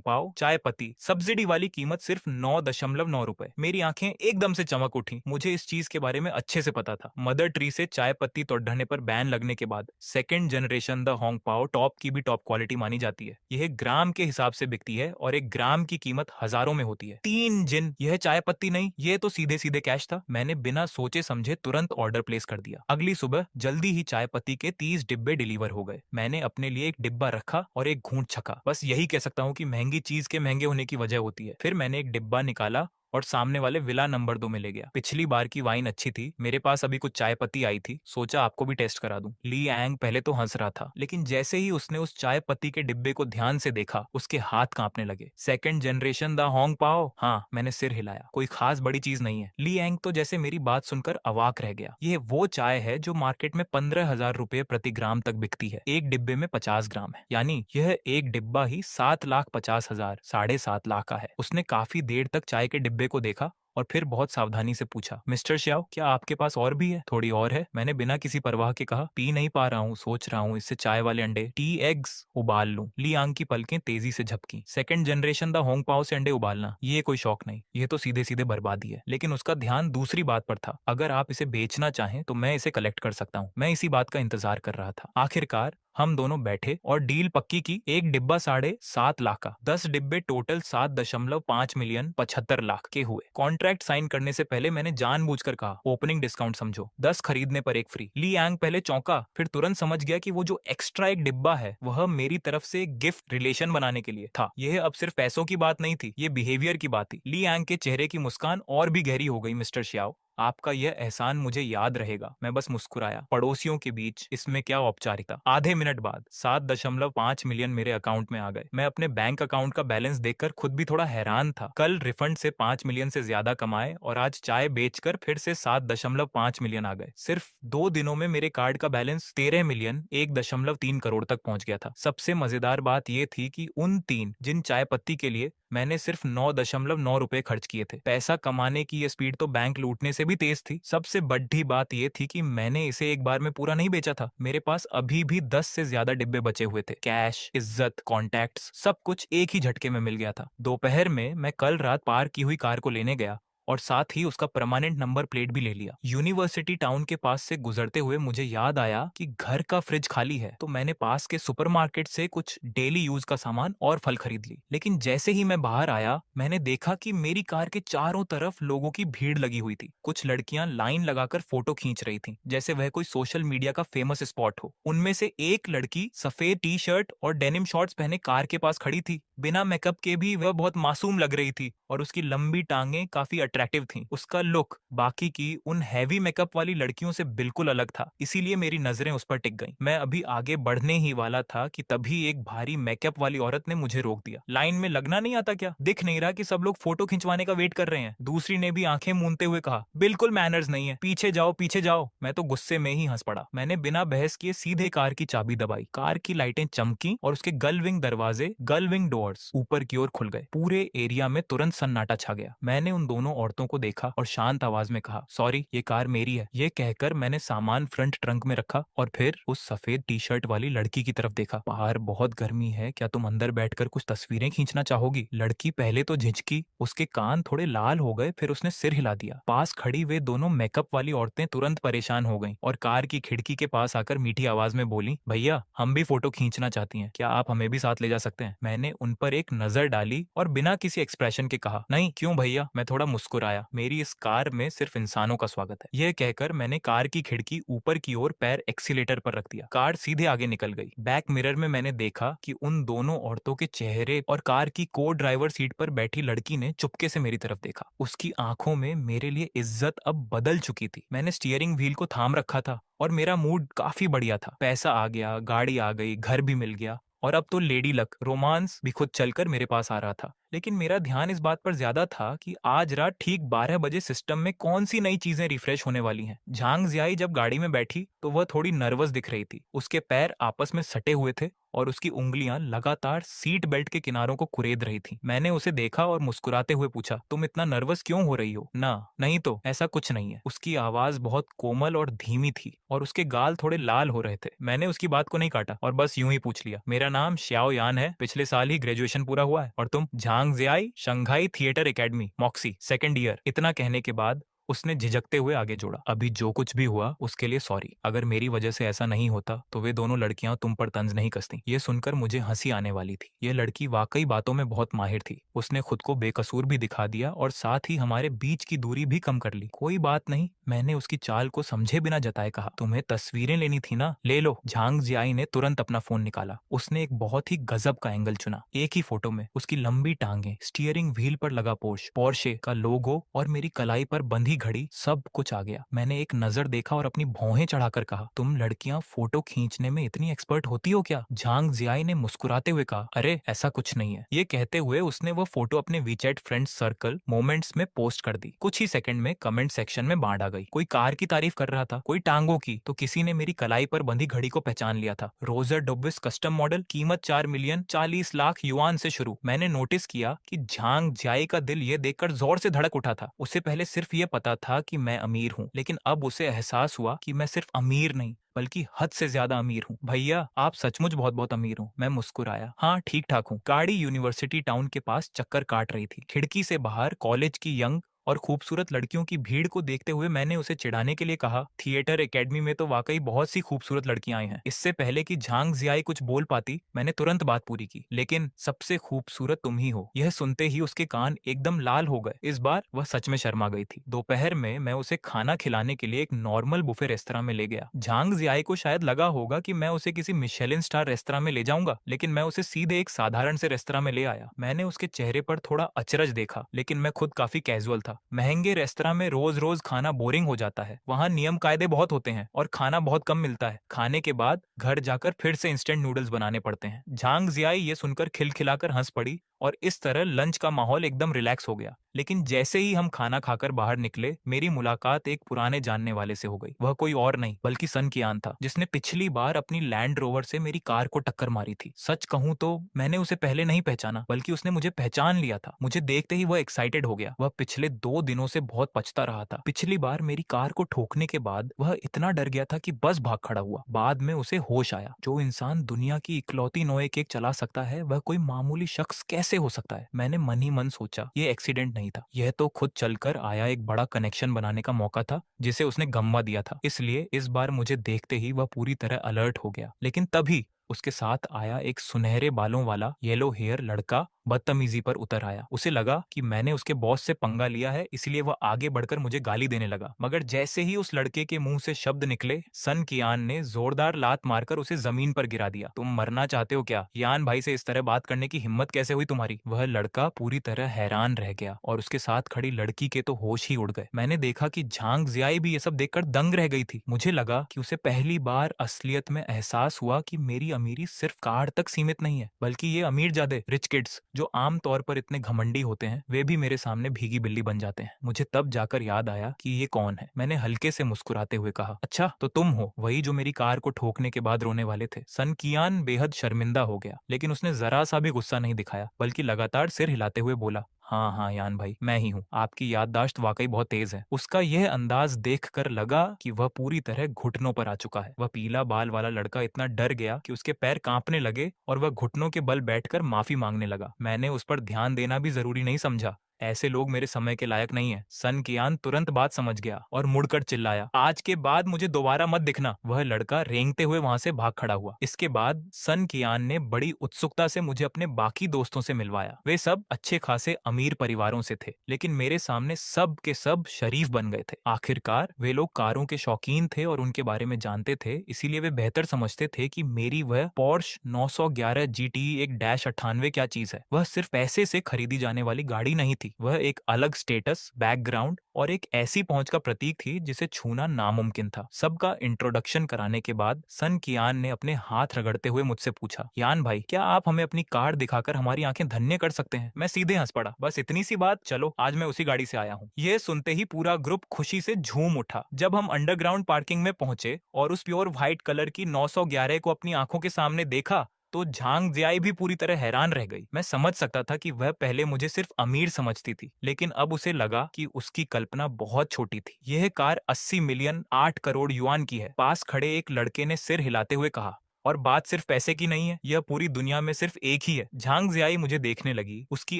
पाओ, चाय पत्ती। सब्सिडी वाली कीमत सिर्फ 9.9 रुपए। मेरी आंखें एकदम से चमक उठी। मुझे इस चीज के बारे में अच्छे से पता था। मदर ट्री से चाय पत्ती तोड़ने पर बैन लगने के बाद सेकेंड जनरेशन द होंग पाओ टॉप की भी टॉप क्वालिटी मानी जाती है। यह ग्राम के हिसाब से बिकती है और एक ग्राम की कीमत हजारों में होती है। 3 जिन, यह चाय पत्ती नहीं, यह तो सीधे सीधे कैश था। मैंने बिना सोचे समझे तुरंत ऑर्डर प्लेस कर दिया। अगली सुबह जल्दी ही चाय पत्ती के 30 डिब्बे डिलीवर हो गए। मैंने अपने लिए एक डिब्बा रखा और एक घूंट छका। बस यही कह सकता हूँ कि महंगी चीज के महंगे होने की वजह होती है। फिर मैंने एक डिब्बा निकाला और सामने वाले विला नंबर 2 में ले गया। पिछली बार की वाइन अच्छी थी, मेरे पास अभी कुछ चाय पत्ती आई थी, सोचा आपको भी टेस्ट करा दूं। ली एंग पहले तो हंस रहा था, लेकिन जैसे ही उसने उस चाय पत्ती के डिब्बे को ध्यान से देखा, उसके हाथ कांपने लगे। सेकंड जनरेशन द होंग पाओ? हाँ, मैंने सिर हिलाया। कोई खास बड़ी चीज नहीं है। ली एंग तो जैसे मेरी बात सुनकर अवाक रह गया। यह वो चाय है जो मार्केट में 15,000 रुपए प्रति ग्राम तक बिकती है। एक डिब्बे में 50 ग्राम है, यानी यह एक डिब्बा ही 7,50,000, 7.5 लाख का है। उसने काफी देर तक चाय के डिब्बे को देखा और फिर बहुत सावधानी से पूछा, मिस्टर श्याओ, क्या आपके पास और भी है? थोड़ी और है, मैंने बिना किसी परवाह के कहा। पी नहीं पा रहा हूँ, सोच रहा हूँ इससे चाय वाले अंडे, टी एग्स, उबाल लूं। लियांग की पलकें तेजी से झपकी। सेकंड जनरेशन द होंग पाओ से अंडे उबालना, ये कोई शौक नहीं, ये तो सीधे सीधे बर्बादी है। लेकिन उसका ध्यान दूसरी बात पर था। अगर आप इसे बेचना चाहें तो मैं इसे कलेक्ट कर सकता हूँ। मैं इसी बात का इंतजार कर रहा था। आखिरकार हम दोनों बैठे और डील पक्की की। एक डिब्बा 7.5 लाख का, 10 डिब्बे टोटल 7.5 मिलियन 75 लाख के हुए। कॉन्ट्रैक्ट साइन करने से पहले मैंने जानबूझकर कहा, ओपनिंग डिस्काउंट समझो, 10 खरीदने पर एक फ्री। ली यांग पहले चौंका, फिर तुरंत समझ गया कि वो जो एक्स्ट्रा एक डिब्बा है वह मेरी तरफ से गिफ्ट रिलेशन बनाने के लिए था। यह अब सिर्फ पैसों की बात नहीं थी, ये बिहेवियर की बात थी। ली यांग के चेहरे की मुस्कान और भी गहरी हो गई। मिस्टर श्याओ, आपका यह एहसान मुझे याद रहेगा। मैं बस मुस्कुराया। पड़ोसियों के बीच इसमें क्या औपचारिकता। आधे मिनट बाद 7.5 मिलियन मेरे अकाउंट में आ गए। मैं अपने बैंक अकाउंट का बैलेंस देखकर खुद भी थोड़ा हैरान था। कल रिफंड से 5 मिलियन से ज्यादा कमाए और आज चाय बेचकर फिर से 7.5 मिलियन आ गए। सिर्फ 2 दिनों में मेरे कार्ड का बैलेंस 13 मिलियन 1.3 करोड़ तक पहुंच गया था। सबसे मजेदार बात यह थी कि उन 3 जिन चाय पत्ती के लिए मैंने सिर्फ 9.9 रुपए खर्च किए थे। पैसा कमाने की ये स्पीड तो बैंक लूटने से भी तेज थी। सबसे बड़ी बात ये थी कि मैंने इसे एक बार में पूरा नहीं बेचा था। मेरे पास अभी भी 10 से ज्यादा डिब्बे बचे हुए थे। कैश, इज्जत, कॉन्टैक्ट्स, सब कुछ एक ही झटके में मिल गया था। दोपहर में मैं कल रात पार की हुई कार को लेने गया और साथ ही उसका परमानेंट नंबर प्लेट भी ले लिया। यूनिवर्सिटी टाउन के पास से गुजरते हुए मुझे याद आया कि घर का फ्रिज खाली है, तो मैंने पास के सुपरमार्केट से कुछ डेली यूज का सामान और फल खरीद ली। लेकिन जैसे ही मैं बाहर आया, मैंने देखा कि मेरी कार के चारों तरफ लोगों की भीड़ लगी हुई थी। कुछ लड़कियां लाइन लगाकर फोटो खींच रही थीं, जैसे वह कोई सोशल मीडिया का फेमस स्पॉट हो। उनमें से एक लड़की सफेद टी शर्ट और डेनिम शॉर्ट्स पहने कार के पास खड़ी थी। बिना मेकअप के भी वह बहुत मासूम लग रही थी और उसकी लंबी टांगें काफी अट्रैक्टिव थीं। उसका लुक बाकी की उन हैवी मेकअप वाली लड़कियों से बिल्कुल अलग था, इसीलिए मेरी नजरें उस पर टिक गईं। मैं अभी आगे बढ़ने ही वाला था कि तभी एक भारी मेकअप वाली औरत ने मुझे रोक दिया। लाइन में लगना नहीं आता क्या? दिख नहीं रहा कि सब लोग फोटो खिंचवाने का वेट कर रहे हैं? दूसरी ने भी आंखें मूंदते हुए कहा, बिल्कुल मैनर्स नहीं है, पीछे जाओ पीछे जाओ। मैं तो गुस्से में ही हंस पड़ा। मैंने बिना बहस किए सीधे कार की चाबी दबाई। कार की लाइटें चमकी और उसके गलविंग दरवाजे, गलविंग डोर्स ऊपर की ओर खुल गए। पूरे एरिया में तुरंत सन्नाटा छा गया। मैंने उन दोनों औरतों को देखा और शांत आवाज में कहा, सॉरी, ये कार मेरी है। ये कहकर मैंने सामान फ्रंट ट्रंक में रखा और फिर उस सफेद टी शर्ट वाली लड़की की तरफ देखा। बाहर बहुत गर्मी है, क्या तुम अंदर बैठकर कुछ तस्वीरें खींचना चाहोगी? लड़की पहले तो झिझकी, उसके कान थोड़े लाल हो गए, फिर उसने सिर हिला दिया। पास खड़ी वे दोनों मेकअप वाली औरतें तुरंत परेशान हो गईं और कार की खिड़की के पास आकर मीठी आवाज में बोली, भैया हम भी फोटो खींचना चाहती हैं, क्या आप हमें भी साथ ले जा सकते हैं? मैंने उन पर एक नजर डाली और बिना किसी एक्सप्रेशन के कहा, नहीं क्यों भैया। मैं थोड़ा मुस्कुराया, मेरी इस कार में सिर्फ इंसानों का स्वागत है। यह कहकर मैंने कार की खिड़की ऊपर की ओर पैर एक्सीलेटर पर रख दिया। कार सीधे आगे निकल गई। बैक मिरर में मैंने देखा कि उन दोनों औरतों के चेहरे और कार की को ड्राइवर सीट पर बैठी लड़की ने चुपके से मेरी तरफ देखा। उसकी आंखों में मेरे लिए इज्जत अब बदल चुकी थी। मैंने स्टीयरिंग व्हील को थाम रखा था और मेरा मूड काफी बढ़िया था। पैसा आ गया, गाड़ी आ गई, घर भी मिल गया और अब तो लेडी लक, रोमांस भी खुद चलकर मेरे पास आ रहा था। लेकिन मेरा ध्यान इस बात पर ज्यादा था कि आज रात ठीक 12 बजे सिस्टम में कौन सी नई चीजें रिफ्रेश होने वाली हैं। झांग जियाई जब गाड़ी में बैठी तो वह थोड़ी नर्वस दिख रही थी। उसके पैर आपस में सटे हुए थे और उसकी उंगलियां लगातार सीट बेल्ट के किनारों को कुरेद रही थी। मैंने उसे देखा और मुस्कुराते हुए पूछा, तुम इतना नर्वस क्यों हो रही हो? ना, नहीं तो ऐसा कुछ नहीं है। उसकी आवाज बहुत कोमल और धीमी थी और उसके गाल थोड़े लाल हो रहे थे। मैंने उसकी बात को नहीं काटा और बस यूं ही पूछ लिया, मेरा नाम श्याओ यान है, पिछले साल ही ग्रेजुएशन पूरा हुआ है, और तुम? Zhang Jiayi, Shanghai theatre academy, Moxi, second year. इतना कहने के बाद उसने झिझकते हुए आगे जोड़ा, अभी जो कुछ भी हुआ उसके लिए सॉरी। अगर मेरी वजह से ऐसा नहीं होता तो वे दोनों लड़कियां तुम पर तंज नहीं कसती। ये सुनकर मुझे हंसी आने वाली थी। ये लड़की वाकई बातों में बहुत माहिर थी। उसने खुद को बेकसूर भी दिखा दिया और साथ ही हमारे बीच की दूरी भी कम कर ली। कोई बात नहीं, मैंने उसकी चाल को समझे बिना जताए कहा, तुम्हें तस्वीरें लेनी थी ना, ले लो। झांग जियाई ने तुरंत अपना फोन निकाला। उसने एक बहुत ही गजब का एंगल चुना। एक ही फोटो में उसकी लंबी टांगें, स्टीयरिंग व्हील पर लगा पोर्शे का लोगो और मेरी कलाई पर बंधी घड़ी, सब कुछ आ गया। मैंने एक नजर देखा और अपनी भौहें चढ़ाकर कहा, तुम लड़कियां फोटो खींचने में इतनी एक्सपर्ट होती हो क्या? झांग जियाई ने मुस्कुराते हुए कहा, अरे ऐसा कुछ नहीं है। ये कहते हुए उसने वो फोटो अपने वीचैट फ्रेंड्स सर्कल मोमेंट्स में पोस्ट कर दी। कुछ ही सेकंड में कमेंट सेक्शन में बाढ़ आ गई। कोई कार की तारीफ कर रहा था, कोई टांगों की, तो किसी ने मेरी कलाई पर बंधी घड़ी को पहचान लिया था। रोजर डुबिस कस्टम मॉडल, कीमत 4 मिलियन 40 लाख युआन से शुरू। मैंने नोटिस किया कि झांग जियाई का दिल ये देखकर जोर से धड़क उठा था। उसे पहले सिर्फ ये पता था कि मैं अमीर हूँ, लेकिन अब उसे एहसास हुआ कि मैं सिर्फ अमीर नहीं बल्कि हद से ज्यादा अमीर हूँ। भैया आप सचमुच बहुत बहुत अमीर हूँ। मैं मुस्कुराया, हाँ ठीक ठाक हूँ। गाड़ी यूनिवर्सिटी टाउन के पास चक्कर काट रही थी। खिड़की से बाहर कॉलेज की यंग और खूबसूरत लड़कियों की भीड़ को देखते हुए मैंने उसे चिढ़ाने के लिए कहा, थिएटर एकेडमी में तो वाकई बहुत सी खूबसूरत लड़कियां आई हैं। इससे पहले कि झांग जियाई कुछ बोल पाती, मैंने तुरंत बात पूरी की, लेकिन सबसे खूबसूरत तुम ही हो। यह सुनते ही उसके कान एकदम लाल हो गए। इस बार वह सच में शर्मा गई थी। दोपहर में मैं उसे खाना खिलाने के लिए एक नॉर्मल बुफे रेस्तरां में ले गया। झांग जियाई को शायद लगा होगा कि मैं उसे किसी मिशेलिन स्टार रेस्तरां में ले जाऊंगा, लेकिन मैं उसे सीधे एक साधारण से रेस्तरां में ले आया। मैंने उसके चेहरे पर थोड़ा अचरज देखा, लेकिन मैं खुद काफी कैजुअल था। महंगे रेस्तरां में रोज रोज खाना बोरिंग हो जाता है। वहाँ नियम कायदे बहुत होते हैं और खाना बहुत कम मिलता है। खाने के बाद घर जाकर फिर से इंस्टेंट नूडल्स बनाने पड़ते हैं। झांग जियाई ये सुनकर खिलखिलाकर हंस पड़ी और इस तरह लंच का माहौल एकदम रिलैक्स हो गया। लेकिन जैसे ही हम खाना खाकर बाहर निकले, मेरी मुलाकात एक पुराने जानने वाले से हो गई। वह कोई और नहीं बल्कि सन कियान था, जिसने पिछली बार अपनी लैंड रोवर से मेरी कार को टक्कर मारी थी। सच कहूं तो मैंने उसे पहले नहीं पहचाना, बल्कि उसने मुझे पहचान लिया था। मुझे देखते ही वह एक्साइटेड हो गया। वह पिछले 2 दिनों से बहुत पछता रहा था। पिछली बार मेरी कार को ठोकने के बाद वह इतना डर गया था कि बस भाग खड़ा हुआ। बाद में उसे होश आया, जो इंसान दुनिया की इकलौती नोए केक चला सकता है, वह कोई मामूली शख्स कैसे कैसे हो सकता है? मैंने मन ही मन सोचा ये एक्सीडेंट नहीं था, यह तो खुद चलकर आया एक बड़ा कनेक्शन बनाने का मौका था जिसे उसने गंवा दिया था। इसलिए इस बार मुझे देखते ही वह पूरी तरह अलर्ट हो गया। लेकिन तभी उसके साथ आया एक सुनहरे बालों वाला येलो हेयर लड़का बदतमीजी पर उतर आया। उसे लगा कि मैंने उसके बॉस से पंगा लिया है, इसलिए वह आगे बढ़कर मुझे गाली देने लगा। मगर जैसे ही उस लड़के के मुंह से शब्द निकले, सन कियान ने जोरदार लात मारकर उसे जमीन पर गिरा दिया। तुम मरना चाहते हो क्या? यान भाई से इस तरह बात करने की हिम्मत कैसे हुई तुम्हारी? वह लड़का पूरी तरह हैरान रह गया और उसके साथ खड़ी लड़की के तो होश ही उड़ गए। मैंने देखा कि झांग जियाई भी ये सब देखकर दंग रह गई थी। मुझे लगा कि उसे पहली बार असलियत में एहसास हुआ कि मेरी अमीरी सिर्फ कार तक सीमित नहीं है, बल्कि ये अमीर जादे रिच किड्स जो आम तौर पर इतने घमंडी होते हैं, वे भी मेरे सामने भीगी बिल्ली बन जाते हैं। मुझे तब जाकर याद आया कि ये कौन है। मैंने हल्के से मुस्कुराते हुए कहा, अच्छा तो तुम हो वही जो मेरी कार को ठोकने के बाद रोने वाले थे। सन कियान बेहद शर्मिंदा हो गया, लेकिन उसने जरा सा भी गुस्सा नहीं दिखाया, बल्कि लगातार सिर हिलाते हुए बोला, हाँ हाँ यान भाई, मैं ही हूँ। आपकी याददाश्त वाकई बहुत तेज है। उसका यह अंदाज देखकर लगा कि वह पूरी तरह घुटनों पर आ चुका है। वह पीला बाल वाला लड़का इतना डर गया कि उसके पैर कांपने लगे और वह घुटनों के बल बैठकर माफी मांगने लगा। मैंने उस पर ध्यान देना भी जरूरी नहीं समझा। ऐसे लोग मेरे समय के लायक नहीं है। सन कियान तुरंत बात समझ गया और मुड़कर चिल्लाया, आज के बाद मुझे दोबारा मत दिखना। वह लड़का रेंगते हुए वहां से भाग खड़ा हुआ। इसके बाद सन कियान ने बड़ी उत्सुकता से मुझे अपने बाकी दोस्तों से मिलवाया। वे सब अच्छे खासे अमीर परिवारों से थे, लेकिन मेरे सामने सब के सब शरीफ बन गए थे। आखिरकार वे लोग कारों के शौकीन थे और उनके बारे में जानते थे, इसीलिए वे बेहतर समझते थे कि मेरी वह पोर्श 911 GT एक डैश 98 क्या चीज है। वह सिर्फ पैसे से खरीदी जाने वाली गाड़ी नहीं थी, वह एक अलग स्टेटस, बैकग्राउंड और एक ऐसी पहुंच का प्रतीक थी जिसे छूना नामुमकिन था। सबका इंट्रोडक्शन कराने के बाद सन कियान ने अपने हाथ रगड़ते हुए मुझसे पूछा, यान भाई क्या आप हमें अपनी कार दिखाकर हमारी आंखें धन्य कर सकते हैं? मैं सीधे हंस पड़ा, बस इतनी सी बात, चलो आज मैं उसी गाड़ी से आया हूँ। यह सुनते ही पूरा ग्रुप खुशी से झूम उठा। जब हम अंडरग्राउंड पार्किंग में पहुंचे और उस प्योर व्हाइट कलर की 911 को अपनी आंखों के सामने देखा, तो झांग जियाई भी पूरी तरह हैरान रह गई। मैं समझ सकता था कि वह पहले मुझे सिर्फ अमीर समझती थी, लेकिन अब उसे लगा कि उसकी कल्पना बहुत छोटी थी। यह कार 80 मिलियन 8 करोड़ युआन की है। पास खड़े एक लड़के ने सिर हिलाते हुए कहा, और बात सिर्फ पैसे की नहीं है, यह पूरी दुनिया में सिर्फ एक ही है। झांग जियाई मुझे देखने लगी। उसकी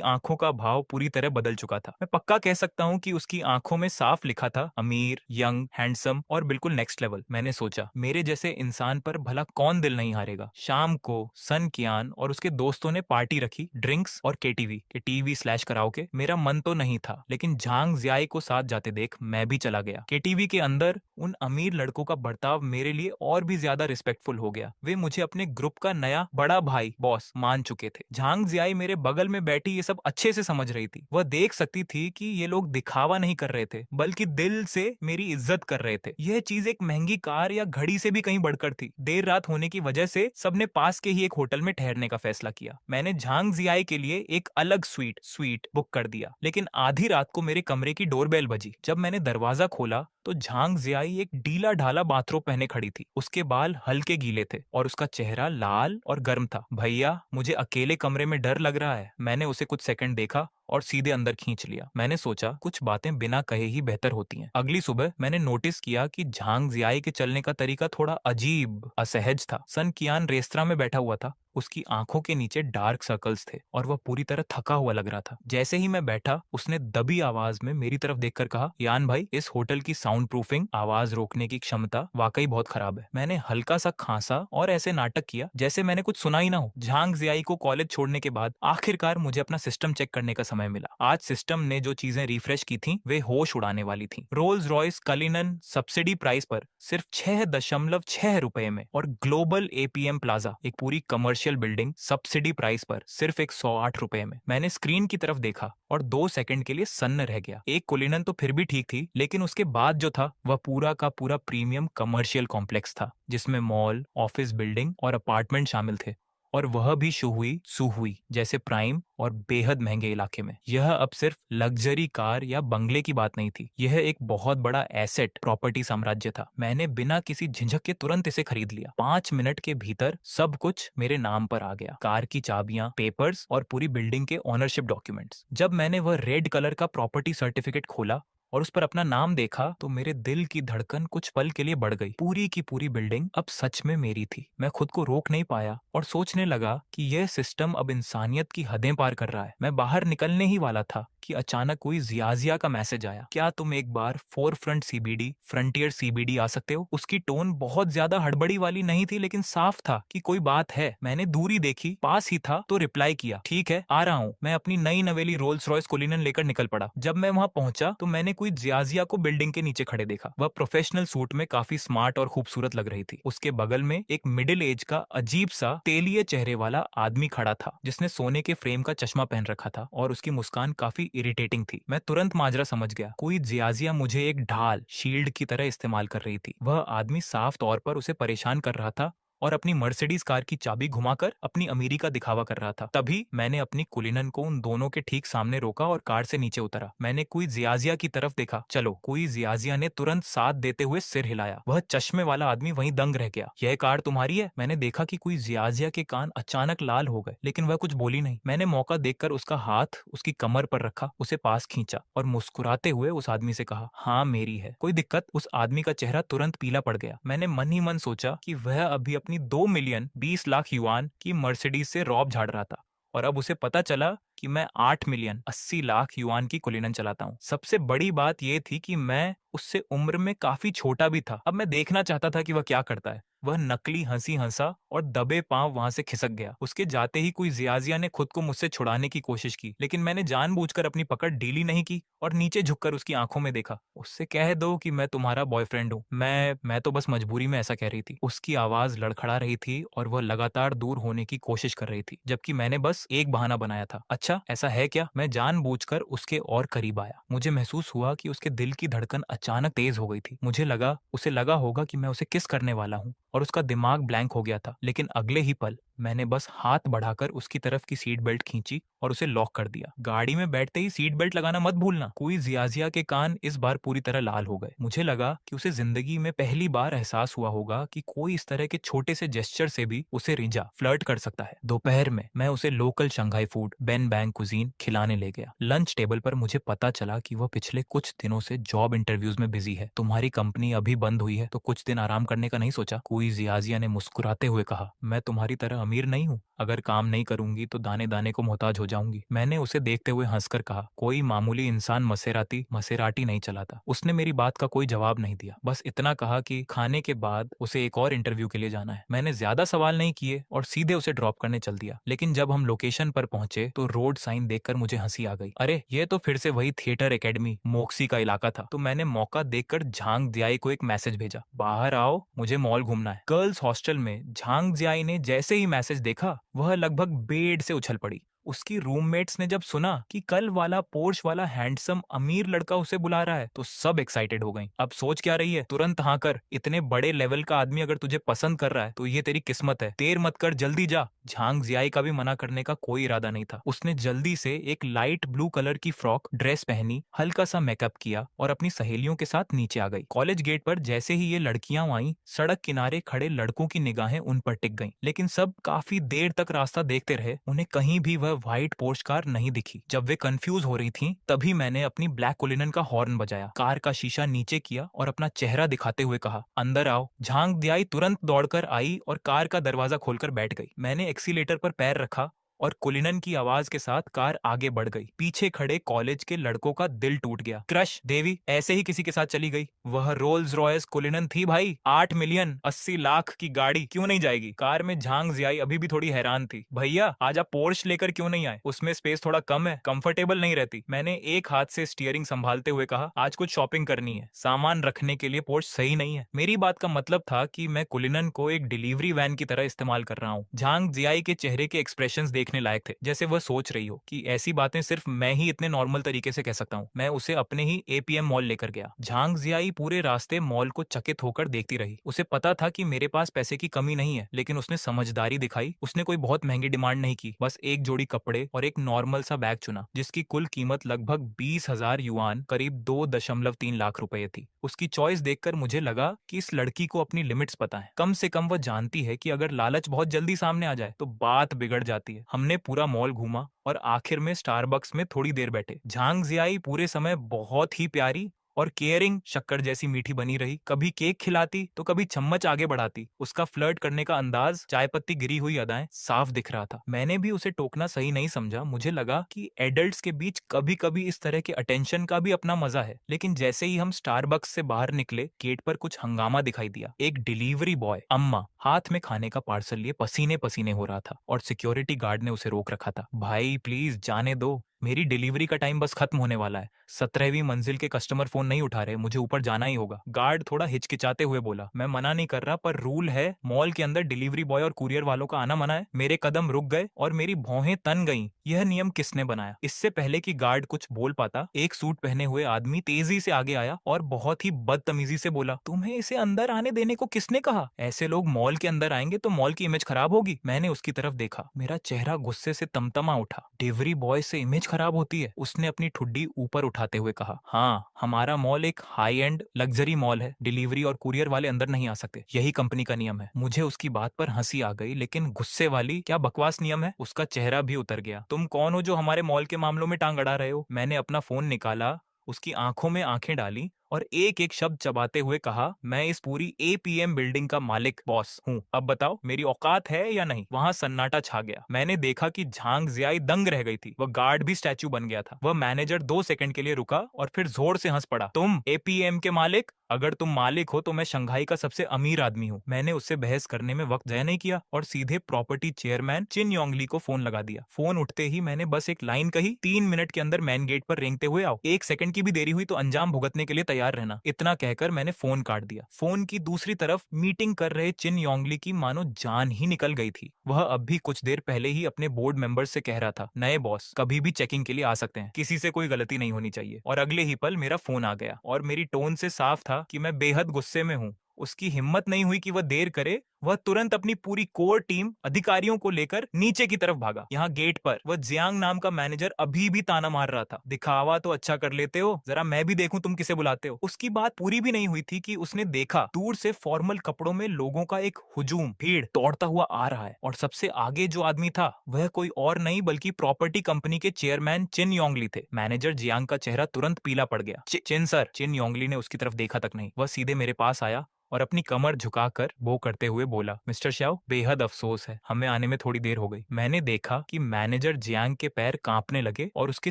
आंखों का भाव पूरी तरह बदल चुका था। मैं पक्का कह सकता हूँ कि उसकी आंखों में साफ लिखा था, अमीर, यंग, हैंडसम और बिल्कुल नेक्स्ट लेवल। मैंने सोचा, मेरे जैसे इंसान पर भला कौन दिल नहीं हारेगा। शाम को सन कियान और उसके दोस्तों ने पार्टी रखी, ड्रिंक्स और केटीवी स्लैश कराओके। मेरा मन तो नहीं था, लेकिन झांग जियाई को साथ जाते देख मैं भी चला गया। केटीवी के अंदर उन अमीर लड़कों का बर्ताव मेरे लिए और भी ज्यादा रिस्पेक्टफुल हो गया। वे मुझे अपने ग्रुप का नया बड़ा भाई, बॉस मान चुके थे। झांग जियाई मेरे बगल में बैठी ये सब अच्छे से समझ रही थी। वह देख सकती थी कि ये लोग दिखावा नहीं कर रहे थे, बल्कि दिल से मेरी इज्जत कर रहे थे। यह चीज एक महंगी कार या घड़ी से भी कहीं बढ़कर थी। देर रात होने की वजह से सबने पास के ही एक होटल में ठहरने का फैसला किया। मैंने झांग जियाई के लिए एक अलग स्वीट बुक कर दिया, लेकिन आधी रात को मेरे कमरे की डोरबेल बजी। जब मैंने दरवाजा खोला तो झांग जियाई एक ढीला ढाला बाथरोब पहने खड़ी थी। उसके बाल हल्के गीले थे और उसका चेहरा लाल और गर्म था। भैया, मुझे अकेले कमरे में डर लग रहा है। मैंने उसे कुछ सेकंड देखा और सीधे अंदर खींच लिया। मैंने सोचा कुछ बातें बिना कहे ही बेहतर होती हैं। अगली सुबह मैंने नोटिस किया कि झांग जियाई के चलने का तरीका थोड़ा अजीब, असहज था। सन कियान रेस्तरां में बैठा हुआ था। उसकी आंखों के नीचे डार्क सर्कल्स थे और वह पूरी तरह थका हुआ लग रहा था। जैसे ही मैं बैठा, उसने दबी आवाज में मेरी तरफ देखकर कहा, यान भाई, इस होटल की साउंड प्रूफिंग, आवाज रोकने की क्षमता वाकई बहुत खराब है। मैंने हल्का सा खांसा और ऐसे नाटक किया जैसे मैंने कुछ सुना ही ना हो। झांग जियाई को कॉलेज छोड़ने के बाद आखिरकार मुझे अपना सिस्टम चेक करने का समय मिला। आज सिस्टम ने जो चीजें रिफ्रेश की थी वे होश उड़ाने वाली थी। Rolls Royce Cullinan subsidy price पर सिर्फ 6.6 रुपए में, और ग्लोबल एपीएम प्लाजा, एक पूरी कमर्शियल बिल्डिंग, सब्सिडी प्राइस पर सिर्फ 108 रुपए में। मैंने स्क्रीन की तरफ देखा और 2 सेकंड के लिए सन्न रह गया। एक कुलिनन तो फिर भी ठीक थी, लेकिन उसके बाद जो था वह पूरा का पूरा प्रीमियम कमर्शियल कॉम्प्लेक्स था, जिसमें मॉल, ऑफिस बिल्डिंग और अपार्टमेंट शामिल थे, और वह भी सुहुई जैसे प्राइम और बेहद महंगे इलाके में। यह अब सिर्फ लग्जरी कार या बंगले की बात नहीं थी, यह एक बहुत बड़ा एसेट प्रॉपर्टी साम्राज्य था। मैंने बिना किसी झिझक के तुरंत इसे खरीद लिया। 5 मिनट के भीतर सब कुछ मेरे नाम पर आ गया, कार की चाबियां, पेपर्स और पूरी बिल्डिंग के ओनरशिप डॉक्यूमेंट्स। जब मैंने वह रेड कलर का प्रॉपर्टी सर्टिफिकेट खोला और उस पर अपना नाम देखा तो मेरे दिल की धड़कन कुछ पल के लिए बढ़ गई। पूरी की पूरी बिल्डिंग अब सच में मेरी थी। मैं खुद को रोक नहीं पाया और सोचने लगा कि यह सिस्टम अब इंसानियत की हदें पार कर रहा है। मैं बाहर निकलने ही वाला था कि अचानक कोई जियाजिया का मैसेज आया, क्या तुम एक बार four front CBD frontier CBD आ सकते हो। उसकी टोन बहुत ज्यादा हड़बड़ी वाली नहीं थी, लेकिन साफ था कि कोई बात है। मैंने दूरी देखी, पास ही था तो रिप्लाई किया, ठीक है आ रहा हूँ। मैं अपनी नई नवेली रोल्स रॉयस कुलिनन लेकर निकल पड़ा। जब मैं वहां पहुंचा तो मैंने कोई जियाजिया को बिल्डिंग के नीचे खड़े देखा। वह प्रोफेशनल सूट में काफी स्मार्ट और खूबसूरत लग रही थी। उसके बगल में एक मिडिल एज का अजीब सा तेलिए चेहरे वाला आदमी खड़ा था, जिसने सोने के फ्रेम का चश्मा पहन रखा था और उसकी मुस्कान काफी इरिटेटिंग थी। मैं तुरंत माजरा समझ गया। कोई जियाजिया मुझे एक ढाल, शील्ड की तरह इस्तेमाल कर रही थी। वह आदमी साफ तौर पर उसे परेशान कर रहा था और अपनी मर्सिडीज कार की चाबी घुमाकर अपनी अमीरी का दिखावा कर रहा था। तभी मैंने अपनी कुलिनन को उन दोनों के ठीक सामने रोका और कार से नीचे उतरा। मैंने कोई जियाजिया की तरफ देखा। चलो, कोई जियाजिया ने तुरंत साथ देते हुए सिर हिलाया। वह चश्मे वाला आदमी वहीं दंग रह गया। यह कार तुम्हारी है? मैंने देखा कि कोई जियाजिया के कान अचानक लाल हो गए, लेकिन वह कुछ बोली नहीं। मैंने मौका देखकर उसका हाथ उसकी कमर पर रखा, उसे पास खींचा और मुस्कुराते हुए उस आदमी से कहा, हाँ मेरी है। कोई दिक्कत? उस आदमी का चेहरा तुरंत पीला पड़ गया। मैंने मन ही मन सोचा कि वह अभी अपनी 2 मिलियन 20 लाख युआन की मर्सिडीज से रौब झाड़ रहा था और अब उसे पता चला कि मैं 8 मिलियन 80 लाख युआन की कुलिनन चलाता हूँ। सबसे बड़ी बात यह थी कि मैं उससे उम्र में काफी छोटा भी था। अब मैं देखना चाहता था कि वह क्या करता है। वह नकली हंसी हंसा और दबे पांव वहां से खिसक गया। उसके जाते ही कोई जियाजिया ने खुद को मुझसे छुड़ाने की कोशिश की, लेकिन मैंने जानबूझकर अपनी पकड़ ढीली नहीं की और नीचे झुककर उसकी आंखों में देखा। उससे कह दो कि मैं तुम्हारा बॉयफ्रेंड हूँ। मैं तो बस मजबूरी में ऐसा कह रही थी। उसकी आवाज लड़खड़ा रही थी और वह लगातार दूर होने की कोशिश कर रही थी, जबकि मैंने बस एक बहाना बनाया था। अच्छा ऐसा है क्या? मैं जानबूझकर उसके और करीब आया। मुझे महसूस हुआ कि उसके दिल की धड़कन अचानक तेज हो गई थी। उसे लगा होगा कि मैं उसे किस करने वाला हूँ और उसका दिमाग ब्लैंक हो गया था। लेकिन अगले ही पल मैंने बस हाथ बढ़ाकर उसकी तरफ की सीट बेल्ट खींची और उसे लॉक कर दिया। गाड़ी में बैठते ही सीट बेल्ट लगाना मत भूलना। कोई जियाजिया के कान इस बार पूरी तरह लाल हो गए। मुझे लगा कि उसे जिंदगी में पहली बार एहसास हुआ होगा कि कोई इस तरह के छोटे से जेस्चर से भी उसे रिंझा, फ्लर्ट कर सकता है। दोपहर में मैं उसे local Shanghai food Ben bang cuisine खिलाने ले गया। लंच टेबल पर मुझे पता चला कि वह पिछले कुछ दिनों से जॉब इंटरव्यूज में बिजी है। तुम्हारी कंपनी अभी बंद हुई है तो कुछ दिन आराम करने का नहीं सोचा? कोई जियाजिया ने मुस्कुराते हुए कहा, मैं तुम्हारी तरह अमीर नहीं हूँ। अगर काम नहीं करूंगी तो दाने दाने को मोहताज हो जाऊंगी। मैंने उसे देखते हुए हंसकर कहा, कोई मामूली इंसान मसेराटी नहीं चलाता। उसने मेरी बात का कोई जवाब नहीं दिया, बस इतना कहा कि खाने के बाद उसे एक और इंटरव्यू के लिए जाना है। मैंने ज्यादा सवाल नहीं किए और सीधे उसे ड्रॉप करने चल दिया। लेकिन जब हम लोकेशन पर पहुंचे तो रोड साइन देखकर मुझे हंसी आ गई। अरे ये तो फिर से वही थिएटर एकेडमी मोक्सी का इलाका था। तो मैंने मौका देखकर झांग जियाई को एक मैसेज भेजा, बाहर आओ, मुझे मॉल घूमना है। गर्ल्स हॉस्टल में झांग जियाई ने जैसे ही मैसेज देखा वह लगभग बेड से उछल पड़ी। उसकी रूममेट्स ने जब सुना कि कल वाला पोर्श वाला हैंडसम अमीर लड़का उसे बुला रहा है तो सब एक्साइटेड हो गई। अब सोच क्या रही है? तुरंत हाँ कर। इतने बड़े लेवल का आदमी अगर तुझे पसंद कर रहा है तो ये तेरी किस्मत है। देर मत कर, जल्दी जा। झांग जियाई का भी मना करने का कोई इरादा नहीं था। उसने जल्दी से एक लाइट ब्लू कलर की फ्रॉक ड्रेस पहनी, हल्का सा मेकअप किया और अपनी सहेलियों के साथ नीचे आ गई। कॉलेज गेट पर जैसे ही ये लड़कियां आई, सड़क किनारे खड़े लड़कों की निगाहें उन पर टिक गईं। लेकिन सब काफी देर तक रास्ता देखते रहे। उन्हें कहीं भी वह व्हाइट पोर्श कार नहीं दिखी। जब वे कंफ्यूज हो रही थीं, तभी मैंने अपनी ब्लैक कुलिनन का हॉर्न बजाया, कार का शीशा नीचे किया और अपना चेहरा दिखाते हुए कहा, अंदर आओ। झांग दियाई तुरंत दौड़कर आई और कार का दरवाजा खोलकर बैठ गई। मैंने एक्सीलेटर पर पैर रखा और कुलिनन की आवाज के साथ कार आगे बढ़ गई। पीछे खड़े कॉलेज के लड़कों का दिल टूट गया। क्रश देवी ऐसे ही किसी के साथ चली गई। वह रोल्स रॉयस कुलिनन थी भाई। 8 मिलियन 80 लाख की गाड़ी क्यों नहीं जाएगी? कार में झांग जियाई अभी भी थोड़ी हैरान थी। भैया आज आप पोर्श लेकर क्यों नहीं आए? उसमें स्पेस थोड़ा कम है, कंफर्टेबल नहीं रहती। मैंने एक हाथ से स्टीयरिंग संभालते हुए कहा, आज कुछ शॉपिंग करनी है, सामान रखने के लिए पोर्श सही नहीं है। मेरी बात का मतलब था कि मैं कुलिनन को एक डिलीवरी वैन की तरह इस्तेमाल कर रहा हूँ। झांग जियाई के चेहरे के एक्सप्रेशंस देखने लायक थे, जैसे वह सोच रही हो कि ऐसी बातें सिर्फ मैं ही इतने नॉर्मल तरीके से कह सकता हूँ। मैं उसे अपने ही एपीएम मॉल लेकर गया। झांग जियाई पूरे रास्ते मॉल को चकित होकर देखती रही। उसे पता था कि मेरे पास पैसे की कमी नहीं है, लेकिन उसने समझदारी दिखाई। उसने कोई बहुत महंगी डिमांड नहीं की, बस एक जोड़ी कपड़े और एक नॉर्मल सा बैग चुना, जिसकी कुल कीमत लगभग 20,000 युआन, करीब 2.3 लाख रुपए थी। उसकी चॉइस देखकर मुझे लगा कि इस लड़की को अपनी लिमिट्स पता है। कम से कम वह जानती है कि अगर लालच बहुत जल्दी सामने आ जाए तो बात बिगड़ जाती है। हमने पूरा मॉल घूमा और आखिर में स्टारबक्स में थोड़ी देर बैठे। झांग जियाई पूरे समय बहुत ही प्यारी और केयरिंग शक्कर जैसी मीठी बनी रही। कभी केक खिलाती तो कभी चम्मच आगे बढ़ाती। उसका फ्लर्ट करने का अंदाज, चाय पत्ती गिरी हुई अदाएं साफ दिख रहा था। मैंने भी उसे टोकना सही नहीं समझा। मुझे लगा कि एडल्ट्स के बीच कभी कभी इस तरह के अटेंशन का भी अपना मजा है। लेकिन जैसे ही हम स्टारबक्स से बाहर निकले, गेट पर कुछ हंगामा दिखाई दिया। एक डिलीवरी बॉय अम्मा हाथ में खाने का पार्सल लिए पसीने पसीने हो रहा था और सिक्योरिटी गार्ड ने उसे रोक रखा था। भाई प्लीज जाने दो, मेरी डिलीवरी का टाइम बस खत्म होने वाला है। 17वीं मंजिल के कस्टमर फोन नहीं उठा रहे, मुझे ऊपर जाना ही होगा। गार्ड थोड़ा हिचकिचाते हुए बोला, मैं मना नहीं कर रहा, पर रूल है, मॉल के अंदर डिलीवरी बॉय और कुरियर वालों का आना मना है। मेरे कदम रुक गए और मेरी भौहें तन गईं। यह नियम किसने बनाया? इससे पहले कि गार्ड कुछ बोल पाता, एक सूट पहने हुए आदमी तेजी से आगे आया और बहुत ही बदतमीजी से बोला, तुम्हें इसे अंदर आने देने को किसने कहा? ऐसे लोग मॉल के अंदर आएंगे तो मॉल की इमेज खराब होगी। मैंने उसकी तरफ देखा, मेरा चेहरा गुस्से से तमतमा उठा। डिलीवरी बॉय से इमेज खराब होती है? उसने अपनी ठुड्डी ऊपर उठाते हुए कहा, हाँ, हमारा मॉल एक हाई एंड लग्जरी मॉल है। डिलीवरी और कुरियर वाले अंदर नहीं आ सकते, यही कंपनी का नियम है। मुझे उसकी बात पर हंसी आ गई, लेकिन गुस्से वाली क्या बकवास नियम है? उसका चेहरा भी उतर गया। तुम कौन हो जो हमारे मॉल के मामलों में टांग अड़ा रहे हो? मैंने अपना फोन निकाला, उसकी आंखों में आंखें डाली और एक एक शब्द चबाते हुए कहा, मैं इस पूरी एपीएम बिल्डिंग का मालिक बॉस हूँ। अब बताओ मेरी औकात है या नहीं? वहां सन्नाटा छा गया। मैंने देखा कि झांग जियाई दंग रह गई थी। वह गार्ड भी स्टैचू बन गया था। वह मैनेजर 2 सेकंड के लिए रुका और फिर जोर से हंस पड़ा, तुम एपीएम के मालिक? अगर तुम मालिक हो तो मैं शंघाई का सबसे अमीर आदमी हूँ। मैंने उससे बहस करने में वक्त ज़ाया नहीं किया और सीधे प्रॉपर्टी चेयरमैन चिन योंगली को फोन लगा दिया। फोन उठते ही मैंने बस एक लाइन कही, 3 मिनट के अंदर मैन गेट पर रेंगते हुए आओ। 1 सेकंड की भी देरी हुई तो अंजाम भुगतने के लिए तैयार रहना। इतना कहकर मैंने फोन काट दिया। फोन की दूसरी तरफ मीटिंग कर रहे चिन योंगली की मानो जान ही निकल गई थी। वह अब भी कुछ देर पहले ही अपने बोर्ड मेंबर्स से कह रहा था, नए बॉस कभी भी चेकिंग के लिए आ सकते हैं, किसी से कोई गलती नहीं होनी चाहिए। और अगले ही पल मेरा फोन आ गया और मेरी टोन से साफ था कि मैं बेहद गुस्से में हूं। उसकी हिम्मत नहीं हुई कि वह देर करे। वह तुरंत अपनी पूरी कोर टीम अधिकारियों को लेकर नीचे की तरफ भागा। यहाँ गेट पर वह जियांग नाम का मैनेजर अभी भी ताना मार रहा था, दिखावा तो अच्छा कर लेते हो, जरा मैं भी देखूं तुम किसे बुलाते हो। उसकी बात पूरी भी नहीं हुई थी कि उसने देखा दूर से फॉर्मल कपड़ों में लोगों का एक हुजूम, भीड़ दौड़ता हुआ आ रहा है और सबसे आगे जो आदमी था वह कोई और नहीं बल्कि प्रॉपर्टी कंपनी के चेयरमैन चिन योंगली थे। मैनेजर जियांग का चेहरा तुरंत पीला पड़ गया। चिन सर। चिन योंगली ने उसकी तरफ देखा तक नहीं, वह सीधे मेरे पास आया और अपनी कमर झुकाकर वो करते हुए बोला, मिस्टर श्याओ, बेहद अफसोस है, हमें आने में थोड़ी देर हो गई। मैंने देखा कि मैनेजर जियांग के पैर कांपने लगे और उसके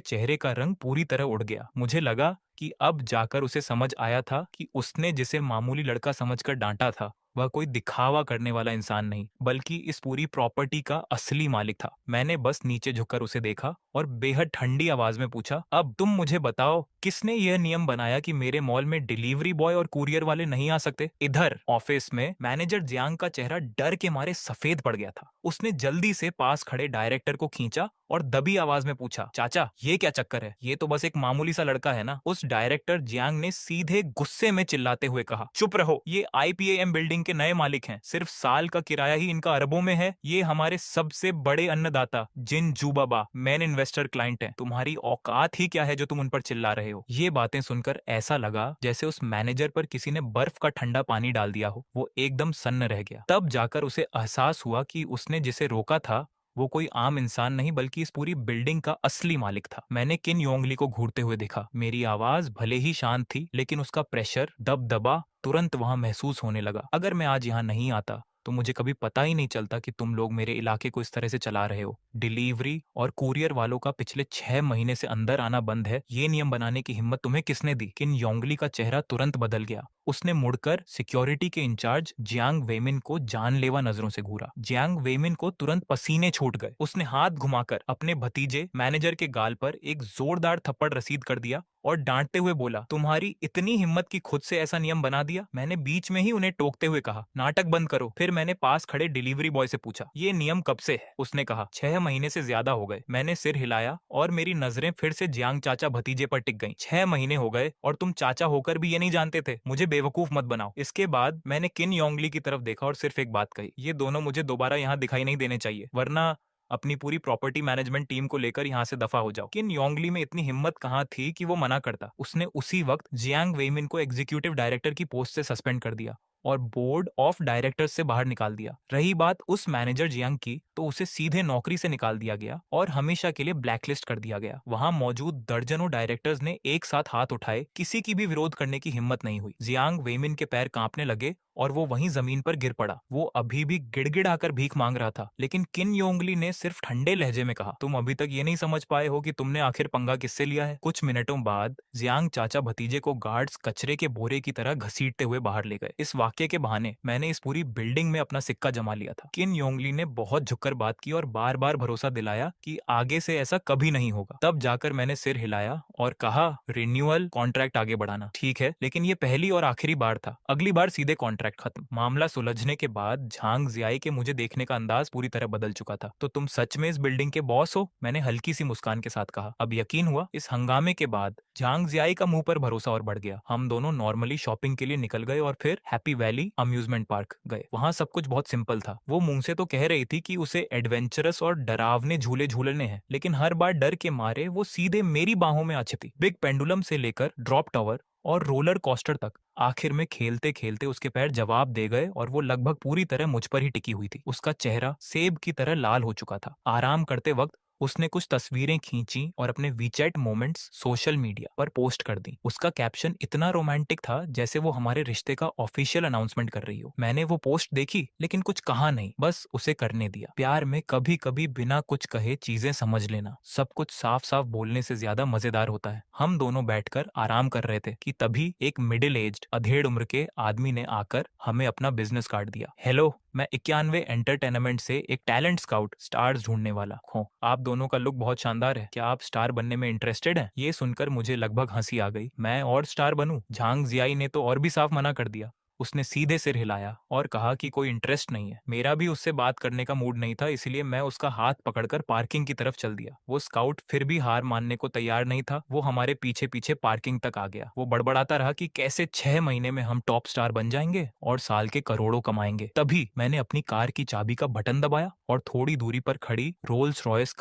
चेहरे का रंग पूरी तरह उड़ गया। मुझे लगा कि अब जाकर उसे समझ आया था कि उसने जिसे मामूली लड़का समझकर डांटा था वह कोई दिखावा करने वाला इंसान नहीं बल्कि इस पूरी प्रॉपर्टी का असली मालिक था। मैंने बस नीचे झुककर उसे देखा और बेहद ठंडी आवाज में पूछा, अब तुम मुझे बताओ किसने यह नियम बनाया कि मेरे मॉल में डिलीवरी बॉय और कुरियर वाले नहीं आ सकते? इधर ऑफिस में मैनेजर जियांग का चेहरा डर के मारे सफेद पड़ गया था। उसने जल्दी से पास खड़े डायरेक्टर को खींचा और दबी आवाज में पूछा, चाचा ये क्या चक्कर है? ये तो बस एक मामूली सा लड़का है ना? उस डायरेक्टर जियांग ने सीधे गुस्से में चिल्लाते हुए कहा, चुप रहो, ये आईपीएम बिल्डिंग के नए मालिक हैं। सिर्फ साल का किराया ही इनका अरबों में है। ये हमारे सबसे बड़े अन्नदाता जिन जूबाबा मेन इन्वेस्टर क्लाइंट हैं। तुम्हारी औकात ही क्या है जो तुम उन पर चिल्ला रहे हो? ये बातें सुनकर ऐसा लगा जैसे उस मैनेजर पर किसी ने बर्फ का ठंडा पानी डाल दिया हो। वो एकदम सन्न रह गया। तब जाकर उसे एहसास हुआ कि उसने जिसे रोका था वो कोई आम इंसान नहीं बल्कि इस पूरी बिल्डिंग का असली मालिक था। मैंने किन योंगली को घूरते हुए देखा। मेरी आवाज भले ही शांत थी लेकिन उसका प्रेशर, दबदबा तुरंत वहां महसूस होने लगा। अगर मैं आज यहाँ नहीं आता तो मुझे कभी पता ही नहीं चलता कि तुम लोग मेरे इलाके को इस तरह से चला रहे हो। डिलीवरी और कुरियर वालों का पिछले 6 महीने से अंदर आना बंद है। ये नियम बनाने की हिम्मत तुम्हें किसने दी? किन योंगली का चेहरा तुरंत बदल गया। उसने मुड़कर सिक्योरिटी के इंचार्ज जियांग वेमिन को जानलेवा नजरों से घूरा। जियांग वेमिन को तुरंत पसीने छूट गए। उसने हाथ घुमाकर अपने भतीजे मैनेजर के गाल पर एक जोरदार थप्पड़ रसीद कर दिया और डांटते हुए बोला, तुम्हारी इतनी हिम्मत कि खुद से ऐसा नियम बना दिया? मैंने बीच में ही उन्हें टोकते हुए कहा, नाटक बंद करो। फिर मैंने पास खड़े डिलीवरी बॉय से पूछा, ये नियम कब से है? उसने कहा, 6 महीने से ज्यादा हो गए। मैंने सिर हिलाया और मेरी नजरें फिर से जियांग चाचा भतीजे पर टिक गईं। 6 महीने हो गए और तुम चाचा होकर भी ये नहीं जानते थे? मुझे बेवकूफ मत बनाओ। इसके बाद मैंने किन योंगली की तरफ देखा और सिर्फ एक बात कही, ये दोनों मुझे दोबारा यहाँ दिखाई नहीं देने चाहिए, वरना अपनी पूरी प्रॉपर्टी मैनेजमेंट टीम को लेकर यहाँ से दफा हो जाओ। किन योंगली में इतनी हिम्मत कहाँ थी कि वो मना करता? उसने उसी वक्त जियांग वेमिन को एग्जीक्यूटिव डायरेक्टर की पोस्ट से सस्पेंड कर दिया और बोर्ड ऑफ डायरेक्टर्स से बाहर निकाल दिया। रही बात उस मैनेजर जियांग की, तो उसे सीधे नौकरी से निकाल दिया गया और हमेशा के लिए ब्लैकलिस्ट कर दिया गया। वहां मौजूद दर्जनों डायरेक्टर्स ने एक साथ हाथ उठाए, किसी की भी विरोध करने की हिम्मत नहीं हुई। जियांग वेमिन के पैर कांपने लगे और वो वहीं जमीन पर गिर पड़ा। वो अभी भी गिड़गिड़ाकर भीख मांग रहा था, लेकिन किन योंगली ने सिर्फ ठंडे लहजे में कहा, तुम अभी तक ये नहीं समझ पाए हो कि तुमने आखिर पंगा किससे लिया है। कुछ मिनटों बाद जियांग चाचा भतीजे को गार्ड्स कचरे के बोरे की तरह घसीटते हुए बाहर ले गए। इस वाक्य के बहाने मैंने इस पूरी बिल्डिंग में अपना सिक्का जमा लिया था। किन योंगली ने बहुत झुककर बात की और बार बार भरोसा दिलाया कि आगे से ऐसा कभी नहीं होगा। तब जाकर मैंने सिर हिलाया और कहा, रिन्यूअल कॉन्ट्रैक्ट आगे बढ़ाना ठीक है, लेकिन ये पहली और आखिरी बार था, अगली बार सीधे कॉन्ट्रैक्ट खत्म। मामला सुलझने के बाद झांग जियाई के मुझे देखने का अंदाज पूरी तरह बदल चुका था। तो तुम सच में इस बिल्डिंग के बॉस हो? मैंने हल्की सी मुस्कान के साथ कहा। अब यकीन हुआ। इस हंगामे के बाद झांग जियाई का मुंह पर भरोसा और बढ़ गया। हम दोनों नॉर्मली शॉपिंग के लिए निकल गए और फिर हैप्पी वैली अम्यूजमेंट पार्क गए। वहां सब कुछ बहुत सिंपल था। वो मुंह से तो कह रही थी कि उसे एडवेंचरस और डरावने झूले झूलने हैं, लेकिन हर बार डर के मारे वो सीधे मेरी बाहों में आ छिपती। बिग पेंडुलम से लेकर ड्रॉप टावर और रोलर कोस्टर तक आखिर में खेलते खेलते उसके पैर जवाब दे गए और वो लगभग पूरी तरह मुझ पर ही टिकी हुई थी। उसका चेहरा सेब की तरह लाल हो चुका था। आराम करते वक्त उसने कुछ तस्वीरें खींची और अपने वीचैट मोमेंट्स सोशल मीडिया पर पोस्ट कर दी। उसका कैप्शन इतना रोमांटिक था जैसे वो हमारे रिश्ते का ऑफिशियल अनाउंसमेंट कर रही हो। मैंने वो पोस्ट देखी लेकिन कुछ कहा नहीं, बस उसे करने दिया। प्यार में कभी कभी बिना कुछ कहे चीजें समझ लेना सब कुछ साफ साफ बोलने से ज्यादा मजेदार होता है। हम दोनों बैठकर आराम कर रहे थे कि तभी एक मिडिल एज्ड अधेड़ उम्र के आदमी ने आकर हमें अपना बिजनेस कार्ड दिया। हेलो, मैं 91 एंटरटेनमेंट से एक टैलेंट स्काउट स्टार्स ढूंढने वाला हूँ। आप दोनों का लुक बहुत शानदार है, क्या आप स्टार बनने में इंटरेस्टेड हैं? ये सुनकर मुझे लगभग हंसी आ गई। मैं और स्टार बनूं? झांग जियाई ने तो और भी साफ मना कर दिया। उसने सीधे सिर हिलाया और कहा कि कोई इंटरेस्ट नहीं है। मेरा भी उससे बात करने का मूड नहीं था, इसलिए मैं उसका हाथ पकड़कर पार्किंग की तरफ चल दिया। वो स्काउट फिर भी हार मानने को तैयार नहीं था। वो हमारे पीछे पीछे पार्किंग तक आ गया। वो बड़बड़ाता रहा कि कैसे 6 महीने में हम टॉप स्टार बन जाएंगे और साल के करोड़ों कमाएंगे। तभी मैंने अपनी कार की चाबी का बटन दबाया और थोड़ी दूरी पर खड़ी रोल्स रॉयस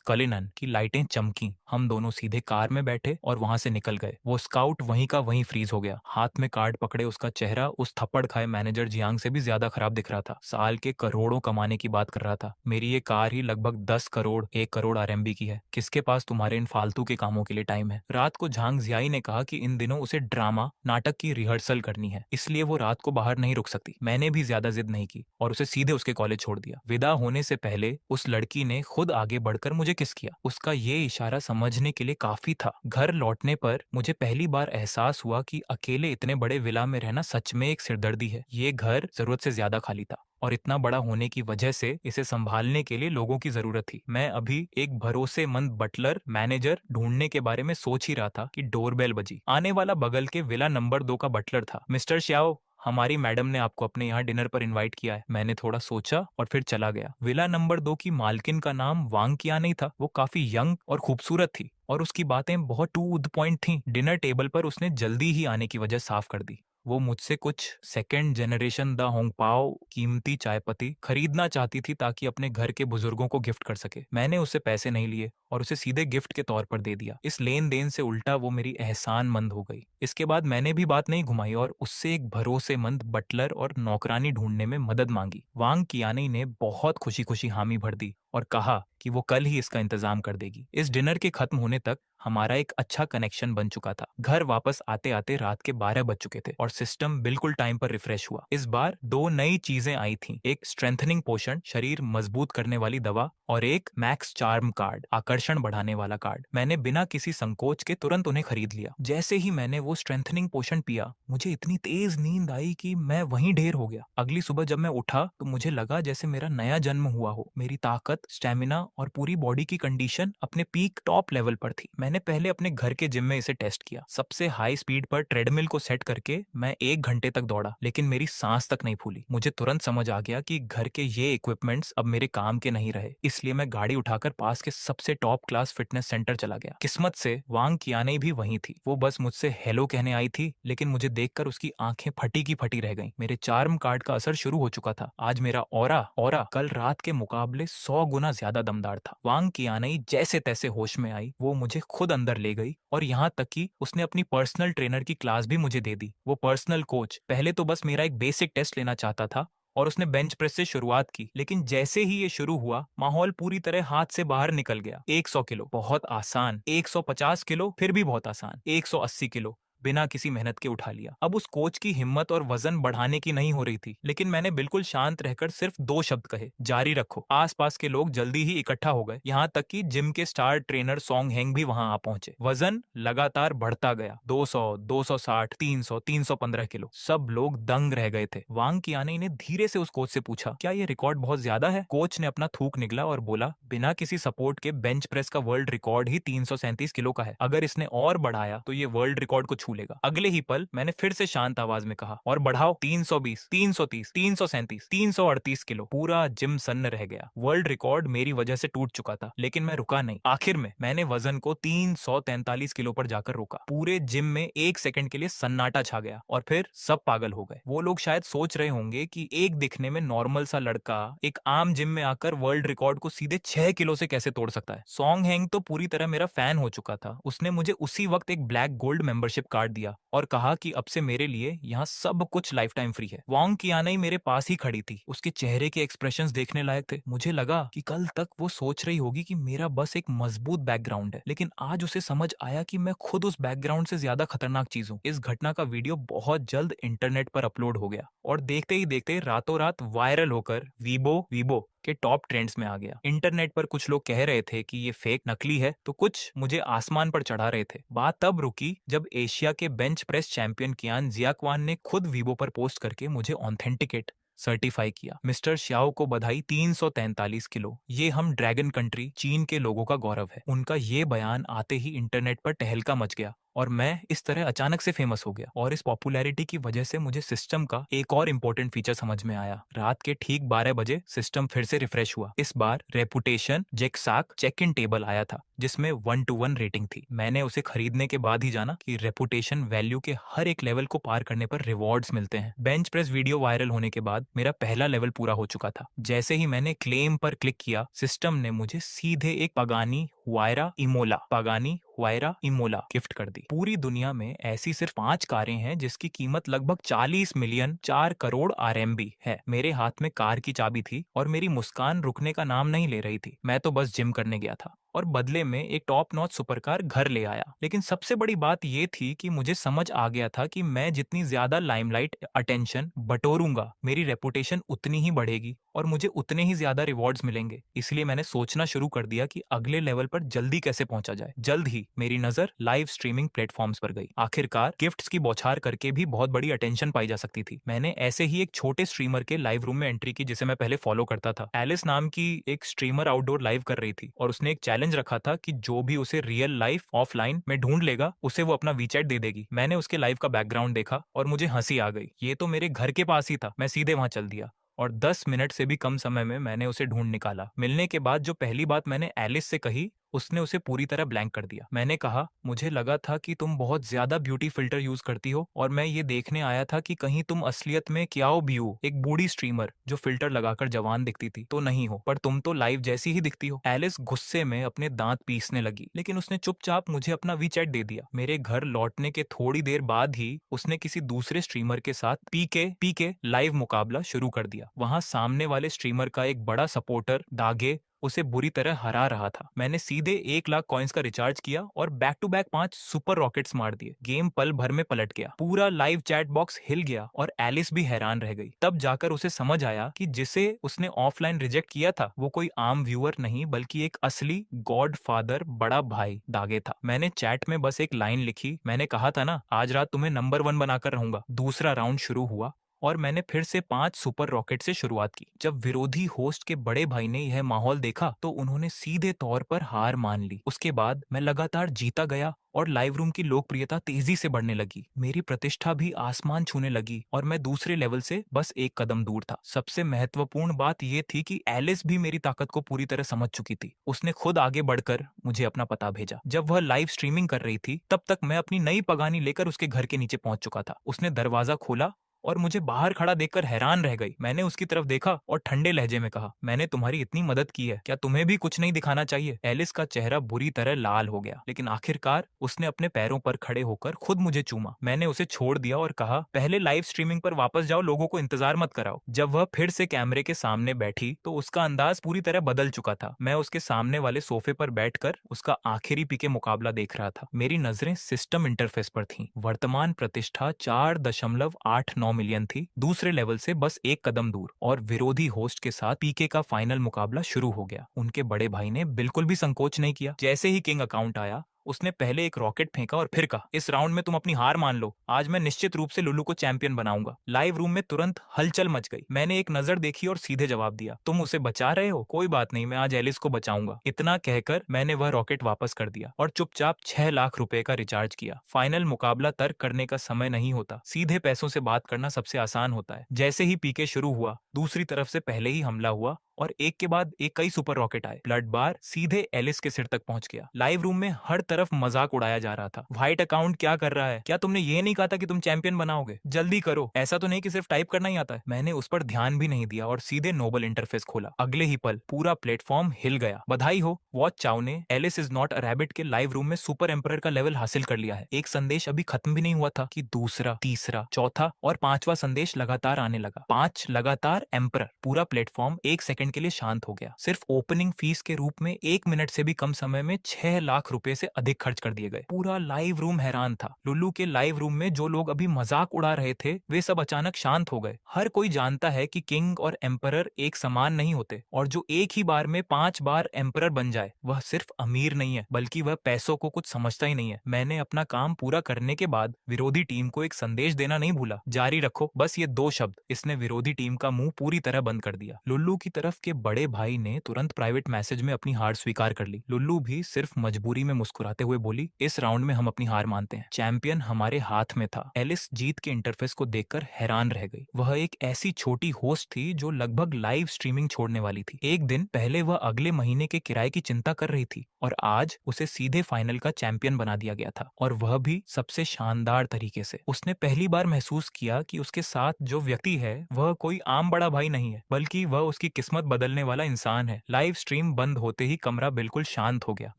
कलिनन की लाइटें चमकी। हम दोनों सीधे कार में बैठे और वहां से निकल गए। वो स्काउट वहीं का वहीं फ्रीज हो गया। हाथ में कार्ड पकड़े उसका चेहरा उस थप्पड़ खाए मैनेजर जियांग से भी ज्यादा खराब दिख रहा था। साल के करोड़ों कमाने की बात कर रहा था। मेरी ये कार ही लगभग 10 करोड़ 1 करोड़ आरएमबी की है। किसके पास तुम्हारे इन फालतू के कामों के लिए टाइम है? रात को झांग जियाई ने कहा कि इन दिनों उसे ड्रामा नाटक की रिहर्सल करनी है, इसलिए वो रात को बाहर नहीं रुक सकती। मैंने भी ज्यादा जिद नहीं की और उसे सीधे उसके कॉलेज छोड़ दिया। विदा होने से पहले उस लड़की ने खुद आगे बढ़कर मुझे किस किया। उसका ये इशारा समझने के लिए काफी था। घर लौटने पर मुझे पहली बार एहसास हुआ कि अकेले इतने बड़े विला में रहना सच में एक सिरदर्दी है। ये घर जरूरत से ज्यादा खाली था और इतना बड़ा होने की वजह से इसे संभालने के लिए लोगों की जरूरत थी। मैं अभी एक भरोसेमंद बटलर मैनेजर ढूंढने के बारे में सोच ही रहा था कि डोरबेल बजी। आने वाला बगल के विला नंबर 2 का बटलर था। मिस्टर श्याओ, हमारी मैडम ने आपको अपने यहाँ डिनर पर इनवाइट किया है। मैंने थोड़ा सोचा और फिर चला गया। विला नंबर 2 की मालकिन का नाम वांग किया नहीं था। वो काफी यंग और खूबसूरत थी और उसकी बातें बहुत टू द पॉइंट थी। डिनर टेबल पर उसने जल्दी ही आने की वजह साफ कर दी। वो मुझसे कुछ सेकेंड जनरेशन द होंगपाओ कीमती चाय पत्ती खरीदना चाहती थी ताकि अपने घर के बुजुर्गों को गिफ्ट कर सके। मैंने उससे पैसे नहीं लिए और उसे सीधे गिफ्ट के तौर पर दे दिया। इस लेन देन से उल्टा वो मेरी एहसानमंद हो गई। इसके बाद मैंने भी बात नहीं घुमाई और उससे एक भरोसेमंद बटलर और नौकरानी ढूंढने में मदद मांगी। वांग कियानी ने बहुत खुशी खुशी हामी भर दी और कहा कि वो कल ही इसका इंतजाम कर देगी। इस डिनर के खत्म होने तक हमारा एक अच्छा कनेक्शन बन चुका था। घर वापस आते आते रात के 12 बज चुके थे और सिस्टम बिल्कुल टाइम पर रिफ्रेश हुआ। इस बार 2 नई चीजें आई थीं, एक स्ट्रेंथनिंग पोशन शरीर मजबूत करने वाली दवा और एक मैक्स चार्म कार्ड आकर्षण बढ़ाने वाला कार्ड। मैंने बिना किसी संकोच के तुरंत उन्हें खरीद लिया। जैसे ही मैंने वो स्ट्रेंथनिंग पोशन पिया, मुझे इतनी तेज नींद आई कि मैं वहीं ढेर हो गया। अगली सुबह जब मैं उठा तो मुझे लगा जैसे मेरा नया जन्म हुआ हो। मेरी ताकत, स्टेमिना और पूरी बॉडी की कंडीशन अपने पीक टॉप लेवल पर थी। मैंने पहले अपने घर के जिम में इसे टेस्ट किया। सबसे हाई स्पीड पर ट्रेडमिल को सेट करके मैं 1 घंटे तक दौड़ा, लेकिन मेरी सांस तक नहीं फूली। मुझे तुरंत समझ आ गया कि घर के ये इक्विपमेंट्स अब मेरे काम के नहीं रहे, इसलिए मैं गाड़ी उठाकर पास के सबसे टॉप क्लास फिटनेस सेंटर चला गया। किस्मत से वांग कियानी भी वहीं थी। वो बस मुझसे हेलो कहने आई थी, लेकिन मुझे देखकर उसकी आंखें फटी की फटी रह गईं। मेरे चार्म कार्ड का असर शुरू हो चुका था। आज मेरा ऑरा कल रात के मुकाबले 100 गुना ज्यादा दमदार था। वांग कियानई जैसे तैसे होश में आई, वो मुझे खुद अंदर ले गई और यहाँ तक कि उसने अपनी पर्सनल ट्रेनर की क्लास भी मुझे दे दी। वो पर्सनल कोच पहले तो बस मेरा एक बेसिक टेस्ट लेना चाहता था और उसने बेंच प्रेस से शुरुआत की, लेकिन जैसे ही ये शुरू हुआ माहौल पूरी तरह हाथ से बाहर निकल गया। 100 किलो बहुत आसान, 150 किलो फिर भी बहुत आसान, 180 किलो बिना किसी मेहनत के उठा लिया। अब उस कोच की हिम्मत और वजन बढ़ाने की नहीं हो रही थी, लेकिन मैंने बिल्कुल शांत रहकर सिर्फ 2 शब्द कहे, जारी रखो। आसपास के लोग जल्दी ही इकट्ठा हो गए, यहाँ तक कि जिम के स्टार ट्रेनर सोंग हेंग भी वहां आ पहुंचे। वजन लगातार बढ़ता गया, 200, 260, 300, 315 किलो। सब लोग दंग रह गए थे। वांग कियाने ने धीरे से उस कोच से पूछा, क्या ये रिकॉर्ड बहुत ज्यादा है? कोच ने अपना थूक निकला और बोला, बिना किसी सपोर्ट के बेंच प्रेस का वर्ल्ड रिकॉर्ड ही 337 किलो का है। अगर इसने और बढ़ाया तो ये वर्ल्ड रिकॉर्ड को छू लेगा। अगले ही पल मैंने फिर से शांत आवाज में कहा, और बढ़ाओ, 320, 330, 337, 338 किलो। पूरा जिम सन्न रह गया। वर्ल्ड रिकॉर्ड मेरी वजह से टूट चुका था, लेकिन मैं रुका नहीं। आखिर में मैंने वजन को 343 किलो पर जाकर रोका। पूरे जिम में 1 सेकंड के लिए सन्नाटा छा गया और फिर सब पागल हो गए। वो लोग शायद सोच रहे होंगे कि एक दिखने में नॉर्मल सा लड़का एक आम जिम में आकर वर्ल्ड रिकॉर्ड को सीधे 6 किलो से कैसे तोड़ सकता है। सोंग हेंग तो पूरी तरह मेरा फैन हो चुका था। उसने मुझे उसी वक्त एक ब्लैक गोल्ड मेंबरशिप कार्ड दिया और कहा कि अब से मेरे लिए यहाँ सब कुछ लाइफ टाइम फ्री है। वांग कियानई मेरे पास ही खड़ी थी। उसके चेहरे के एक्सप्रेशंस देखने लायक थे। मुझे लगा कि कल तक वो सोच रही होगी कि मेरा बस एक मजबूत बैकग्राउंड है, लेकिन आज उसे समझ आया कि मैं खुद उस बैकग्राउंड से ज्यादा खतरनाक चीज हूँ। इस घटना का वीडियो बहुत जल्द इंटरनेट पर अपलोड हो गया और देखते ही देखते रातों रात वायरल होकर वीबो के टॉप ट्रेंड्स में आ गया। इंटरनेट पर कुछ लोग कह रहे थे कि ये फेक नकली है, तो कुछ मुझे आसमान पर चढ़ा रहे थे। बात तब रुकी जब एशिया के बेंच प्रेस चैंपियन कियान जियाक्वान ने खुद वीबो पर पोस्ट करके मुझे ऑथेंटिकेट सर्टिफाई किया। मिस्टर श्याओ को बधाई, 343 किलो। ये हम ड्रैगन कंट्री चीन के लोगों का गौरव है। उनका ये बयान आते ही इंटरनेट पर तहलका मच गया और मैं इस तरह अचानक से फेमस हो गया। और इस पॉपुलैरिटी की वजह से मुझे सिस्टम का एक और इम्पोर्टेंट फीचर समझ में आया। रात के ठीक 12 बजे सिस्टम फिर से रिफ्रेश हुआ। इस बार रेपुटेशन जेक्साक चेक इन टेबल आया था जिसमें 1-to-1 रेटिंग थी। मैंने उसे खरीदने के बाद ही जाना कि रेपुटेशन वैल्यू के हर एक लेवल को पार करने पर रिवॉर्ड्स मिलते हैं। बेंच प्रेस वीडियो वायरल होने के बाद मेरा पहला लेवल पूरा हो चुका था। जैसे ही मैंने क्लेम पर क्लिक किया, सिस्टम ने मुझे सीधे एक पागानी हुआयरा इमोला गिफ्ट कर दी। पूरी दुनिया में ऐसी सिर्फ 5 कारें हैं जिसकी कीमत लगभग 40 मिलियन 4 करोड़ RMB है। मेरे हाथ में कार की चाबी थी और मेरी मुस्कान रुकने का नाम नहीं ले रही थी। मैं तो बस जिम करने गया था और बदले में एक टॉप नॉच सुपरकार घर ले आया। लेकिन सबसे बड़ी बात यह थी कि मुझे समझ आ गया था कि मैं जितनी ज्यादा लाइमलाइट अटेंशन बटोरूंगा, मेरी रेपुटेशन उतनी ही बढ़ेगी और मुझे उतने ही ज्यादा रिवॉर्ड्स मिलेंगे। इसलिए मैंने सोचना शुरू कर दिया कि अगले लेवल पर जल्दी कैसे पहुंचा जाए। जल्द ही मेरी नजर लाइव स्ट्रीमिंग प्लेटफॉर्म्स पर गई। आखिरकार गिफ्ट्स की बौछार करके भी बहुत बड़ी अटेंशन पाई जा सकती थी। मैंने ऐसे ही एक छोटे स्ट्रीमर के लाइव रूम में एंट्री की जिसे मैं पहले फॉलो करता था। एलिस नाम की एक स्ट्रीमर आउटडोर लाइव कर रही थी और उसने एक चैलेंज रखा था कि जो भी उसे रियल लाइफ ऑफलाइन में ढूंढ लेगा उसे वो अपना वीचैट दे देगी। मैंने उसके लाइव का बैकग्राउंड देखा और मुझे हंसी आ गई। ये तो मेरे घर के पास ही था। मैं सीधे वहां चल दिया और 10 मिनट से भी कम समय में मैंने उसे ढूंढ निकाला। मिलने के बाद जो पहली बात मैंने एलिस से कही, उसने उसे पूरी तरह ब्लैंक कर दिया। मैंने कहा, मुझे लगा था कि तुम बहुत ज्यादा ब्यूटी फिल्टर यूज करती हो और मैं ये देखने आया था कि कहीं तुम असलियत में क्याओ बियो, एक बूढ़ी स्ट्रीमर जो फिल्टर लगाकर जवान दिखती थी, तो नहीं हो। पर तुम तो लाइव जैसी ही दिखती हो। एलिस गुस्से में अपने दांत पीसने लगी, लेकिन उसने चुपचाप मुझे अपना वीचैट दे दिया। मेरे घर लौटने के थोड़ी देर बाद ही उसने किसी दूसरे स्ट्रीमर के साथ पीके लाइव मुकाबला शुरू कर दिया। वहां सामने वाले स्ट्रीमर का एक बड़ा सपोर्टर दागे उसे बुरी तरह हरा रहा था। मैंने सीधे 1 लाख कॉइन्स का रिचार्ज किया और back to back 5 super rockets मार दिए। गेम पल भर में पलट गया। पूरा लाइव चैट बॉक्स हिल गया और एलिस भी हैरान रह गई। तब जाकर उसे समझ आया कि जिसे उसने ऑफलाइन रिजेक्ट किया था वो कोई आम व्यूअर नहीं बल्कि एक असली गॉड फादर बड़ा भाई दागे था। मैंने चैट में बस एक लाइन लिखी, मैंने कहा था ना आज रात तुम्हें नंबर 1 बनाकर रहूंगा। दूसरा राउंड शुरू हुआ और मैंने फिर से 5 सुपर रॉकेट से शुरुआत की। जब विरोधी होस्ट के बड़े भाई ने यह माहौल देखा तो उन्होंने सीधे तौर पर हार मान ली। उसके बाद मैं लगातार जीता गया और लाइव रूम की लोकप्रियता तेजी से बढ़ने लगी। मेरी प्रतिष्ठा भी आसमान छूने लगी और मैं दूसरे लेवल से बस एक कदम दूर था। सबसे महत्वपूर्ण बात यह थी कि एलिस भी मेरी ताकत को पूरी तरह समझ चुकी थी। उसने खुद आगे बढ़कर मुझे अपना पता भेजा। जब वह लाइव स्ट्रीमिंग कर रही थी तब तक मैं अपनी नई पगानी लेकर उसके घर के नीचे पहुंच चुका था। उसने दरवाजा खोला और मुझे बाहर खड़ा देखकर हैरान रह गई। मैंने उसकी तरफ देखा और ठंडे लहजे में कहा, मैंने तुम्हारी इतनी मदद की है, क्या तुम्हें भी कुछ नहीं दिखाना चाहिए? एलिस का चेहरा बुरी तरह लाल हो गया, लेकिन आखिरकार उसने अपने पैरों पर खड़े होकर खुद मुझे चूमा। मैंने उसे छोड़ दिया और कहा, पहले लाइव स्ट्रीमिंग पर वापस जाओ, लोगों को इंतजार मत कराओ। जब वह फिर से कैमरे के सामने बैठी तो उसका अंदाज पूरी तरह बदल चुका था। मैं उसके सामने वाले सोफे पर बैठकर उसका आखिरी पीके मुकाबला देख रहा था। मेरी नजरें सिस्टम इंटरफेस पर थीं। वर्तमान प्रतिष्ठा 4.89 मिलियन थी, दूसरे लेवल से बस एक कदम दूर, और विरोधी होस्ट के साथ पीके का फाइनल मुकाबला शुरू हो गया। उनके बड़े भाई ने बिल्कुल भी संकोच नहीं किया। जैसे ही किंग अकाउंट आया, उसने पहले एक रॉकेट फेंका और फिर कहा, इस राउंड में तुम अपनी हार मान लो, आज मैं निश्चित रूप से लुल्लू को चैंपियन बनाऊंगा। लाइव रूम में तुरंत हलचल मच गई। मैंने एक नजर देखी और सीधे जवाब दिया, तुम उसे बचा रहे हो? कोई बात नहीं, मैं आज एलिस को बचाऊंगा। इतना कहकर मैंने वह रॉकेट वापस कर दिया और चुपचाप 6 लाख रुपए का रिचार्ज किया। फाइनल मुकाबला तर्क करने का समय नहीं होता, सीधे पैसों से बात करना सबसे आसान होता है। जैसे ही पीके शुरू हुआ, दूसरी तरफ से पहले ही हमला हुआ और एक के बाद एक कई सुपर रॉकेट आए। ब्लड बार सीधे एलिस के सिर तक पहुंच गया। लाइव रूम में हर तरफ मजाक उड़ाया जा रहा था। व्हाइट अकाउंट क्या कर रहा है? क्या तुमने ये नहीं कहा था कि तुम चैंपियन बनाओगे? जल्दी करो, ऐसा तो नहीं कि सिर्फ टाइप करना ही आता है। मैंने उस पर ध्यान भी नहीं दिया और सीधे नोबल इंटरफेस खोला। अगले ही पल पूरा प्लेटफॉर्म हिल गया। बधाई हो, वॉच चाओ ने Alice is not a rabbit के लाइव रूम में सुपर एम्परर का लेवल हासिल कर लिया है। एक संदेश अभी खत्म भी नहीं हुआ था कि दूसरा, तीसरा, चौथा और पांचवा संदेश लगातार आने लगा। 5 लगातार एम्परर। पूरा प्लेटफॉर्म एक सेकंड के लिए शांत हो गया। सिर्फ ओपनिंग फीस के रूप में 1 मिनट से भी कम समय में 6 लाख रुपए से अधिक खर्च कर दिए गए। पूरा लाइव रूम हैरान था। लुल्लू के लाइव रूम में जो लोग अभी मजाक उड़ा रहे थे, वे सब अचानक शांत हो गए। हर कोई जानता है कि किंग और एम्परर एक समान नहीं होते, और जो एक ही बार में 5 बार एम्परर बन जाए, वह सिर्फ अमीर नहीं है, बल्कि वह पैसों को कुछ समझता ही नहीं है। मैंने अपना काम पूरा करने के बाद विरोधी टीम को एक संदेश देना नहीं भूला, जारी रखो, बस ये 2 शब्द। इसने विरोधी टीम का मुंह पूरी तरह बंद कर दिया। लुल्लू की तरफ के बड़े भाई ने तुरंत प्राइवेट मैसेज में अपनी हार स्वीकार कर ली। लुल्लू भी सिर्फ मजबूरी में मुस्कुराते हुए बोली, इस राउंड में हम अपनी हार मानते हैं, चैंपियन हमारे हाथ में था। एलिस जीत के इंटरफेस को देखकर हैरान रह गई। वह एक ऐसी छोटी होस्ट थी जो लगभग लाइव स्ट्रीमिंग छोड़ने वाली थी। एक दिन पहले वह अगले महीने के किराए की चिंता कर रही थी, और आज उसे सीधे फाइनल का चैंपियन बना दिया गया था, और वह भी सबसे शानदार तरीके से। उसने पहली बार महसूस किया कि उसके साथ जो व्यक्ति है वह कोई आम बड़ा भाई नहीं है, बल्कि वह उसकी किस्मत बदलने वाला इंसान है। लाइव स्ट्रीम बंद होते ही कमरा बिल्कुल शांत हो गया।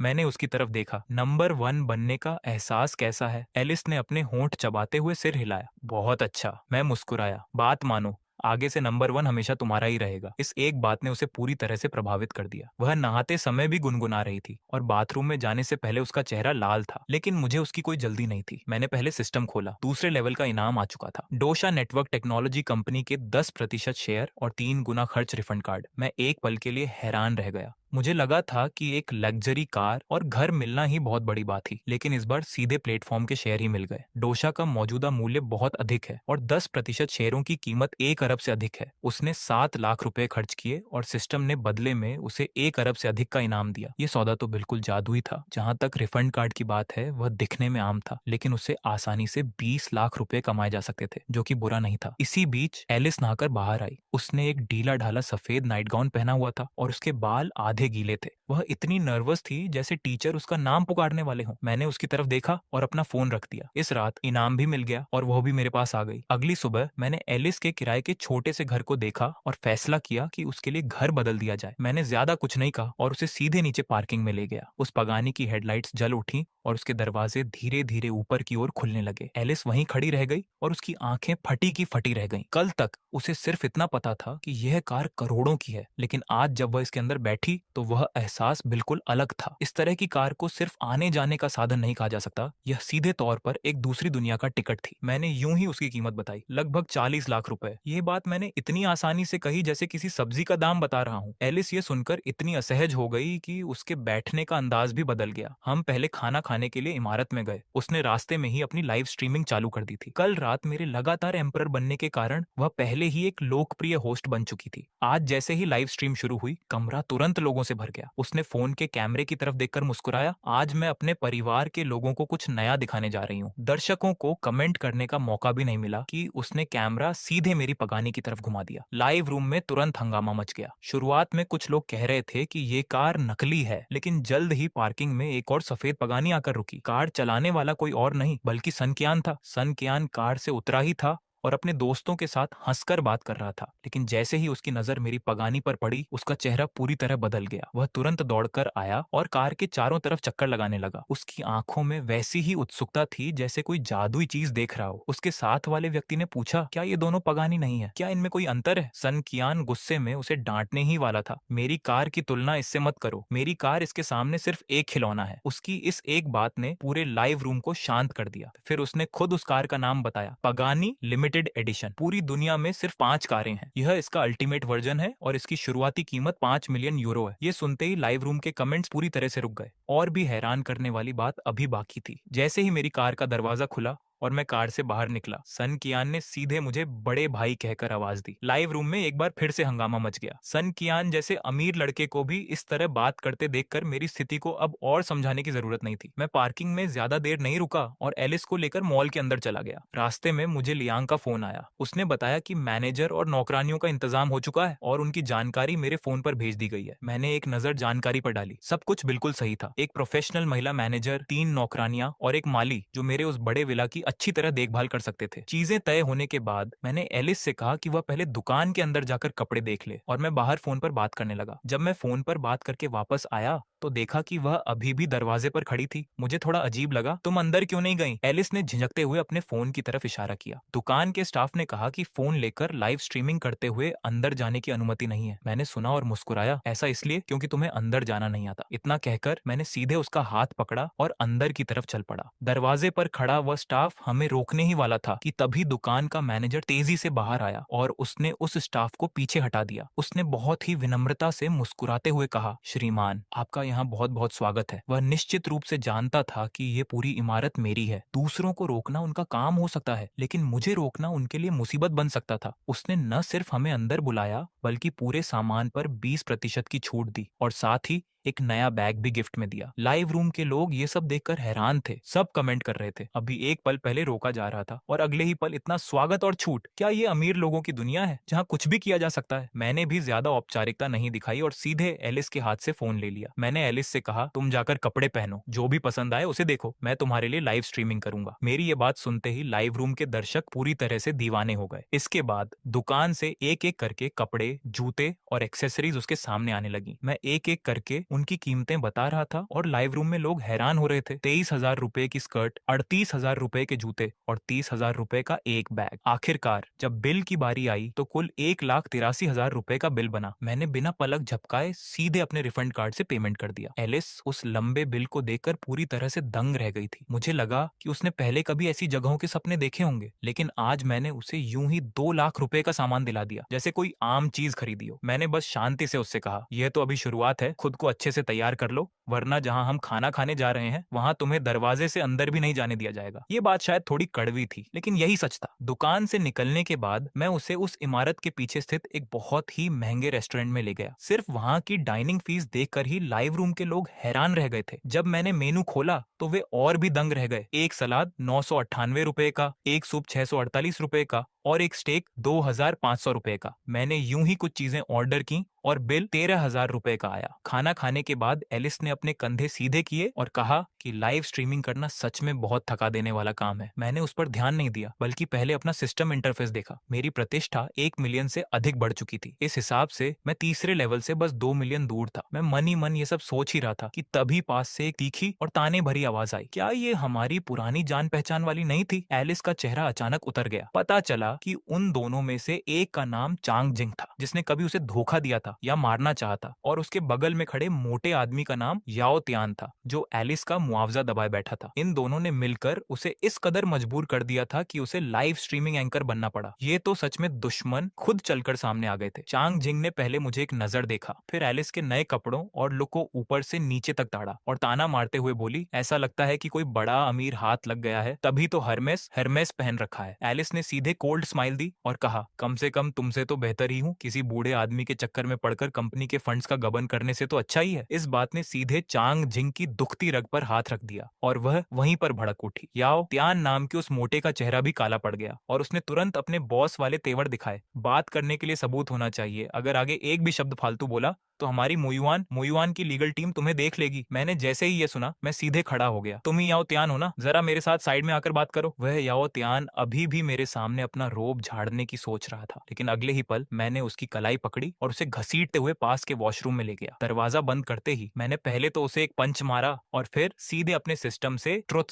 मैंने उसकी तरफ देखा। नंबर 1 बनने का एहसास कैसा है? एलिस ने अपने होंठ चबाते हुए सिर हिलाया। बहुत अच्छा, मैं मुस्कुराया। बात मानो, आगे से नंबर 1 हमेशा तुम्हारा ही रहेगा। इस एक बात ने उसे पूरी तरह से प्रभावित कर दिया। वह नहाते समय भी गुनगुना रही थी, और बाथरूम में जाने से पहले उसका चेहरा लाल था, लेकिन मुझे उसकी कोई जल्दी नहीं थी। मैंने पहले सिस्टम खोला। दूसरे लेवल का इनाम आ चुका था। डोशा नेटवर्क टेक्नोलॉजी कंपनी के 10% शेयर और 3 गुना खर्च रिफंड कार्ड। मैं एक पल के लिए हैरान रह गया। मुझे लगा था कि एक लग्जरी कार और घर मिलना ही बहुत बड़ी बात थी, लेकिन इस बार सीधे प्लेटफॉर्म के शेयर ही मिल गए। डोशा का मौजूदा मूल्य बहुत अधिक है, और 10% शेयरों की कीमत 1 अरब से अधिक है। उसने 7 लाख रुपए खर्च किए, और सिस्टम ने बदले में उसे 1 अरब से अधिक का इनाम दिया। ये सौदा तो बिल्कुल जादुई था। जहां तक रिफंड कार्ड की बात है, वह दिखने में आम था, लेकिन उससे आसानी से 20 लाख रुपए कमाए जा सकते थे, जो कि बुरा नहीं था। इसी बीच एलिस नहाकर बाहर आई। उसने एक ढीला ढाला सफेद नाइट गाउन पहना हुआ था, और उसके बाल आधे गीले थे। वह इतनी नर्वस थी जैसे टीचर उसका नाम पुकारने वाले हों। मैंने उसकी तरफ देखा और अपना फोन रख दिया। इस रात इनाम भी मिल गया, और वह भी मेरे पास आ गई। अगली सुबह मैंने एलिस के किराए के छोटे से घर को देखा और फैसला किया कि उसके लिए घर बदल दिया जाए। मैंने ज्यादा कुछ नहीं कहा और उसे सीधे नीचे पार्किंग में ले गया। उस पगानी की हेडलाइट्स जल उठी और उसके दरवाजे धीरे धीरे ऊपर की ओर खुलने लगे। एलिस वहीं खड़ी रह गई और उसकी आंखें फटी की फटी रह गईं। कल तक उसे सिर्फ इतना पता था कि यह कार करोड़ों की है, लेकिन आज जब वह इसके अंदर बैठी तो वह एहसास बिल्कुल अलग था। इस तरह की कार को सिर्फ आने जाने का साधन नहीं कहा जा सकता, यह सीधे तौर पर एक दूसरी दुनिया का टिकट थी। मैंने यूं ही उसकी कीमत बताई, लगभग 40 लाख रुपए। ये बात मैंने इतनी आसानी से कही जैसे किसी सब्जी का दाम बता रहा हूँ। एलिस ये सुनकर इतनी असहज हो गई कि उसके बैठने का अंदाज भी बदल गया। हम पहले खाना खाने के लिए इमारत में गए। उसने रास्ते में ही अपनी लाइव स्ट्रीमिंग चालू कर दी थी। कल रात मेरे लगातार एम्परर बनने के कारण वह पहले ही एक लोकप्रिय होस्ट बन चुकी थी। आज जैसे ही लाइव स्ट्रीम शुरू हुई, कमरा तुरंत लोगों से भर गया। उसने फोन के कैमरे की तरफ देखकर मुस्कुराया। आज मैं अपने परिवार के लोगों को कुछ नया दिखाने जा रही हूँ। दर्शकों को कमेंट करने का मौका भी नहीं मिला कि उसने कैमरा सीधे मेरी पगानी की तरफ घुमा दिया। लाइव रूम में तुरंत हंगामा मच गया। शुरुआत में कुछ लोग कह रहे थे कि ये कार नकली है, लेकिन जल्द ही पार्किंग में एक और सफेद पगानी आकर रुकी। कार चलाने वाला कोई और नहीं बल्कि सन कियान था। सन कियान कार से उतरा ही था और अपने दोस्तों के साथ हंसकर बात कर रहा था। लेकिन जैसे ही उसकी नजर मेरी पगानी पर पड़ी, उसका चेहरा पूरी तरह बदल गया। वह तुरंत दौड़कर आया और कार के चारों तरफ चक्कर लगाने लगा। उसकी आंखों में वैसी ही उत्सुकता थी जैसे कोई जादुई चीज देख रहा हो। उसके साथ वाले व्यक्ति ने पूछा, क्या ये दोनों पगानी नहीं है? क्या इनमें कोई अंतर है? सन कियान गुस्से में उसे डांटने ही वाला था। मेरी कार की तुलना इससे मत करो, मेरी कार इसके सामने सिर्फ एक खिलौना है। उसकी इस एक बात ने पूरे लाइव रूम को शांत कर दिया। फिर उसने खुद उस कार का नाम बताया, पगानी लिमिटेड एडिशन। पूरी दुनिया में सिर्फ 5 कारें हैं। यह इसका अल्टीमेट वर्जन है और इसकी शुरुआती कीमत 5 मिलियन यूरो है। ये सुनते ही लाइव रूम के कमेंट्स पूरी तरह से रुक गए। और भी हैरान करने वाली बात अभी बाकी थी। जैसे ही मेरी कार का दरवाजा खुला और मैं कार से बाहर निकला, सन कियान ने सीधे मुझे बड़े भाई कहकर आवाज दी। लाइव रूम में एक बार फिर से हंगामा मच गया। सन कियान जैसे अमीर लड़के को भी इस तरह बात करते देखकर मेरी स्थिति को अब और समझाने की जरूरत नहीं थी। मैं पार्किंग में ज्यादा देर नहीं रुका और एलिस को लेकर मॉल के अंदर चला गया। रास्ते में मुझे लियांग का फोन आया। उसने बताया कि मैनेजर और नौकरानियों का इंतजाम हो चुका है और उनकी जानकारी मेरे फोन पर भेज दी गई है। मैंने एक नजर जानकारी पर डाली। सब कुछ बिल्कुल सही था। एक प्रोफेशनल महिला मैनेजर, 3 नौकरानियां और एक माली जो मेरे उस बड़े विला की अच्छी तरह देखभाल कर सकते थे। चीजें तय होने के बाद मैंने एलिस से कहा कि वह पहले दुकान के अंदर जाकर कपड़े देख ले और मैं बाहर फोन पर बात करने लगा। जब मैं फोन पर बात करके वापस आया तो देखा कि वह अभी भी दरवाजे पर खड़ी थी। मुझे थोड़ा अजीब लगा। तुम अंदर क्यों नहीं गई? एलिस ने झिझकते हुए अपने फोन की तरफ इशारा किया। दुकान के स्टाफ ने कहा कि फोन लेकर लाइव स्ट्रीमिंग करते हुए अंदर जाने की अनुमति नहीं है। मैंने सुना और मुस्कुराया, ऐसा इसलिए क्योंकि तुम्हें अंदर जाना नहीं आता। इतना कहकर मैंने सीधे उसका हाथ पकड़ा और अंदर की तरफ चल पड़ा। दरवाजे पर खड़ा वह स्टाफ हमें रोकने ही वाला था कि तभी दुकान का मैनेजर तेजी से बाहर आया और उसने उस स्टाफ को पीछे हटा दिया। उसने बहुत ही विनम्रता से मुस्कुराते हुए कहा, श्रीमान, आपका यहाँ बहुत बहुत स्वागत है। वह निश्चित रूप से जानता था कि ये पूरी इमारत मेरी है। दूसरों को रोकना उनका काम हो सकता है, लेकिन मुझे रोकना उनके लिए मुसीबत बन सकता था। उसने न सिर्फ हमें अंदर बुलाया बल्कि पूरे सामान पर 20% की छूट दी और साथ ही एक नया बैग भी गिफ्ट में दिया। लाइव रूम के लोग ये सब देखकर हैरान थे। सब कमेंट कर रहे थे, अभी एक पल पहले रोका जा रहा था और अगले ही पल इतना स्वागत और छूट। क्या ये अमीर लोगों की दुनिया है जहाँ कुछ भी किया जा सकता है? मैंने भी ज्यादा औपचारिकता नहीं दिखाई और सीधे एलिस के हाथ से फोन ले लिया। मैंने एलिस से कहा, तुम जाकर कपड़े पहनो, जो भी पसंद आए उसे देखो, मैं तुम्हारे लिए लाइव स्ट्रीमिंग करूंगा। मेरी ये बात सुनते ही लाइव रूम के दर्शक पूरी तरह से दीवाने हो गए। इसके बाद दुकान से एक एक करके कपड़े, जूते और एक्सेसरीज उसके सामने आने लगी। मैं एक एक करके उनकी कीमतें बता रहा था और लाइव रूम में लोग हैरान हो रहे थे। 23,000 रुपए की स्कर्ट, 38,000 रुपए के जूते और 30,000 रुपए का एक बैग। आखिरकार जब बिल की बारी आई तो कुल 1,83,000 रुपए का बिल बना। मैंने बिना पलक झपकाए सीधे अपने रिफंड कार्ड से पेमेंट कर दिया। एलिस उस लंबे बिल को देखकर पूरी तरह से दंग रह गई थी। मुझे लगा कि उसने पहले कभी ऐसी जगहों के सपने देखे होंगे, लेकिन आज मैंने उसे यूं ही 2 लाख रुपए का सामान दिला दिया जैसे कोई आम चीज खरीदी हो। मैंने बस शांति से उससे कहा, यह तो अभी शुरुआत है, खुद को अच्छे से तैयार कर लो, वरना जहां हम खाना खाने जा रहे हैं वहां तुम्हें दरवाजे से अंदर भी नहीं जाने दिया जाएगा। ये बात शायद थोड़ी कड़वी थी, लेकिन यही सच था। दुकान से निकलने के बाद मैं उसे उस इमारत के पीछे स्थित एक बहुत ही महंगे रेस्टोरेंट में ले गया। सिर्फ वहां की डाइनिंग फीस देखकर ही लाइव रूम के लोग हैरान रह गए थे। जब मैंने मेनू खोला तो वे और भी दंग रह गए। एक सलाद 998 रुपए का, एक सूप 648 रुपए का और एक स्टेक 2,500 रुपए का। मैंने यूं ही कुछ चीजें ऑर्डर की और बिल 13,000 रुपए का आया। खाना खाने के बाद एलिस ने अपने कंधे सीधे किए और कहा कि लाइव स्ट्रीमिंग करना सच में बहुत थका देने वाला काम है। मैंने उस पर ध्यान नहीं दिया, बल्कि पहले अपना सिस्टम इंटरफेस देखा। मेरी प्रतिष्ठा 1 मिलियन से अधिक बढ़ चुकी थी। इस हिसाब से मैं तीसरे लेवल से बस 2 मिलियन दूर था। मैं मन ही मन ये सब सोच ही रहा था कि तभी पास से एक तीखी और ताने भरी आवाज आई। क्या ये हमारी पुरानी जान पहचान वाली नहीं थी? एलिस का चेहरा अचानक उतर गया। पता चला कि उन दोनों में से एक का नाम चांग जिंग था, जिसने कभी उसे धोखा दिया था या मारना चाहा था, और उसके बगल में खड़े मोटे आदमी का नाम याओ त्यान था, जो एलिस का मुआवजा दबाए बैठा था। इन दोनों ने मिलकर उसे इस कदर मजबूर कर दिया था कि उसे लाइव स्ट्रीमिंग एंकर बनना पड़ा। ये तो सच में दुश्मन खुद चलकर सामने आ गए थे। चांग जिंग ने पहले मुझे एक नजर देखा, फिर एलिस के नए कपड़ों और लुक को ऊपर से नीचे तक ताड़ा और ताना मारते हुए बोली, ऐसा लगता है कि कोई बड़ा अमीर हाथ लग गया है, तभी तो हरमेस हरमेस पहन रखा है। एलिस ने सीधे कोल्ड स्माइल दी और कहा, कम से कम तुमसे तो बेहतर ही हूँ। किसी बूढ़े आदमी के चक्कर में पड़कर कंपनी के फंड्स का गबन करने से तो अच्छा ही है। इस बात ने सीधे चांग जिंग की दुखती रग पर हाथ रख दिया और वह वहीं पर भड़क उठी। याओ त्यान नाम के उस मोटे का चेहरा भी काला पड़ गया और उसने तुरंत अपने बॉस वाले तेवर दिखाए। बात करने के लिए सबूत होना चाहिए, अगर आगे एक भी शब्द फालतू बोला तो हमारी मुयुआन मुयुआन की लीगल टीम तुम्हें देख लेगी। मैंने जैसे ही ये सुना मैं सीधे खड़ा हो गया। तुम ही याओ त्यान हो ना, जरा मेरे साथ साइड में आकर बात करो। वह याओ त्यान अभी भी मेरे सामने अपना रोब झाड़ने की सोच रहा था, लेकिन अगले ही पल मैंने उसकी कलाई पकड़ी और उसे घसीटते हुए पास के वॉशरूम में ले गया। दरवाजा बंद करते ही मैंने पहले तो उसे एक पंच मारा और फिर सीधे अपने सिस्टम से ट्रुथ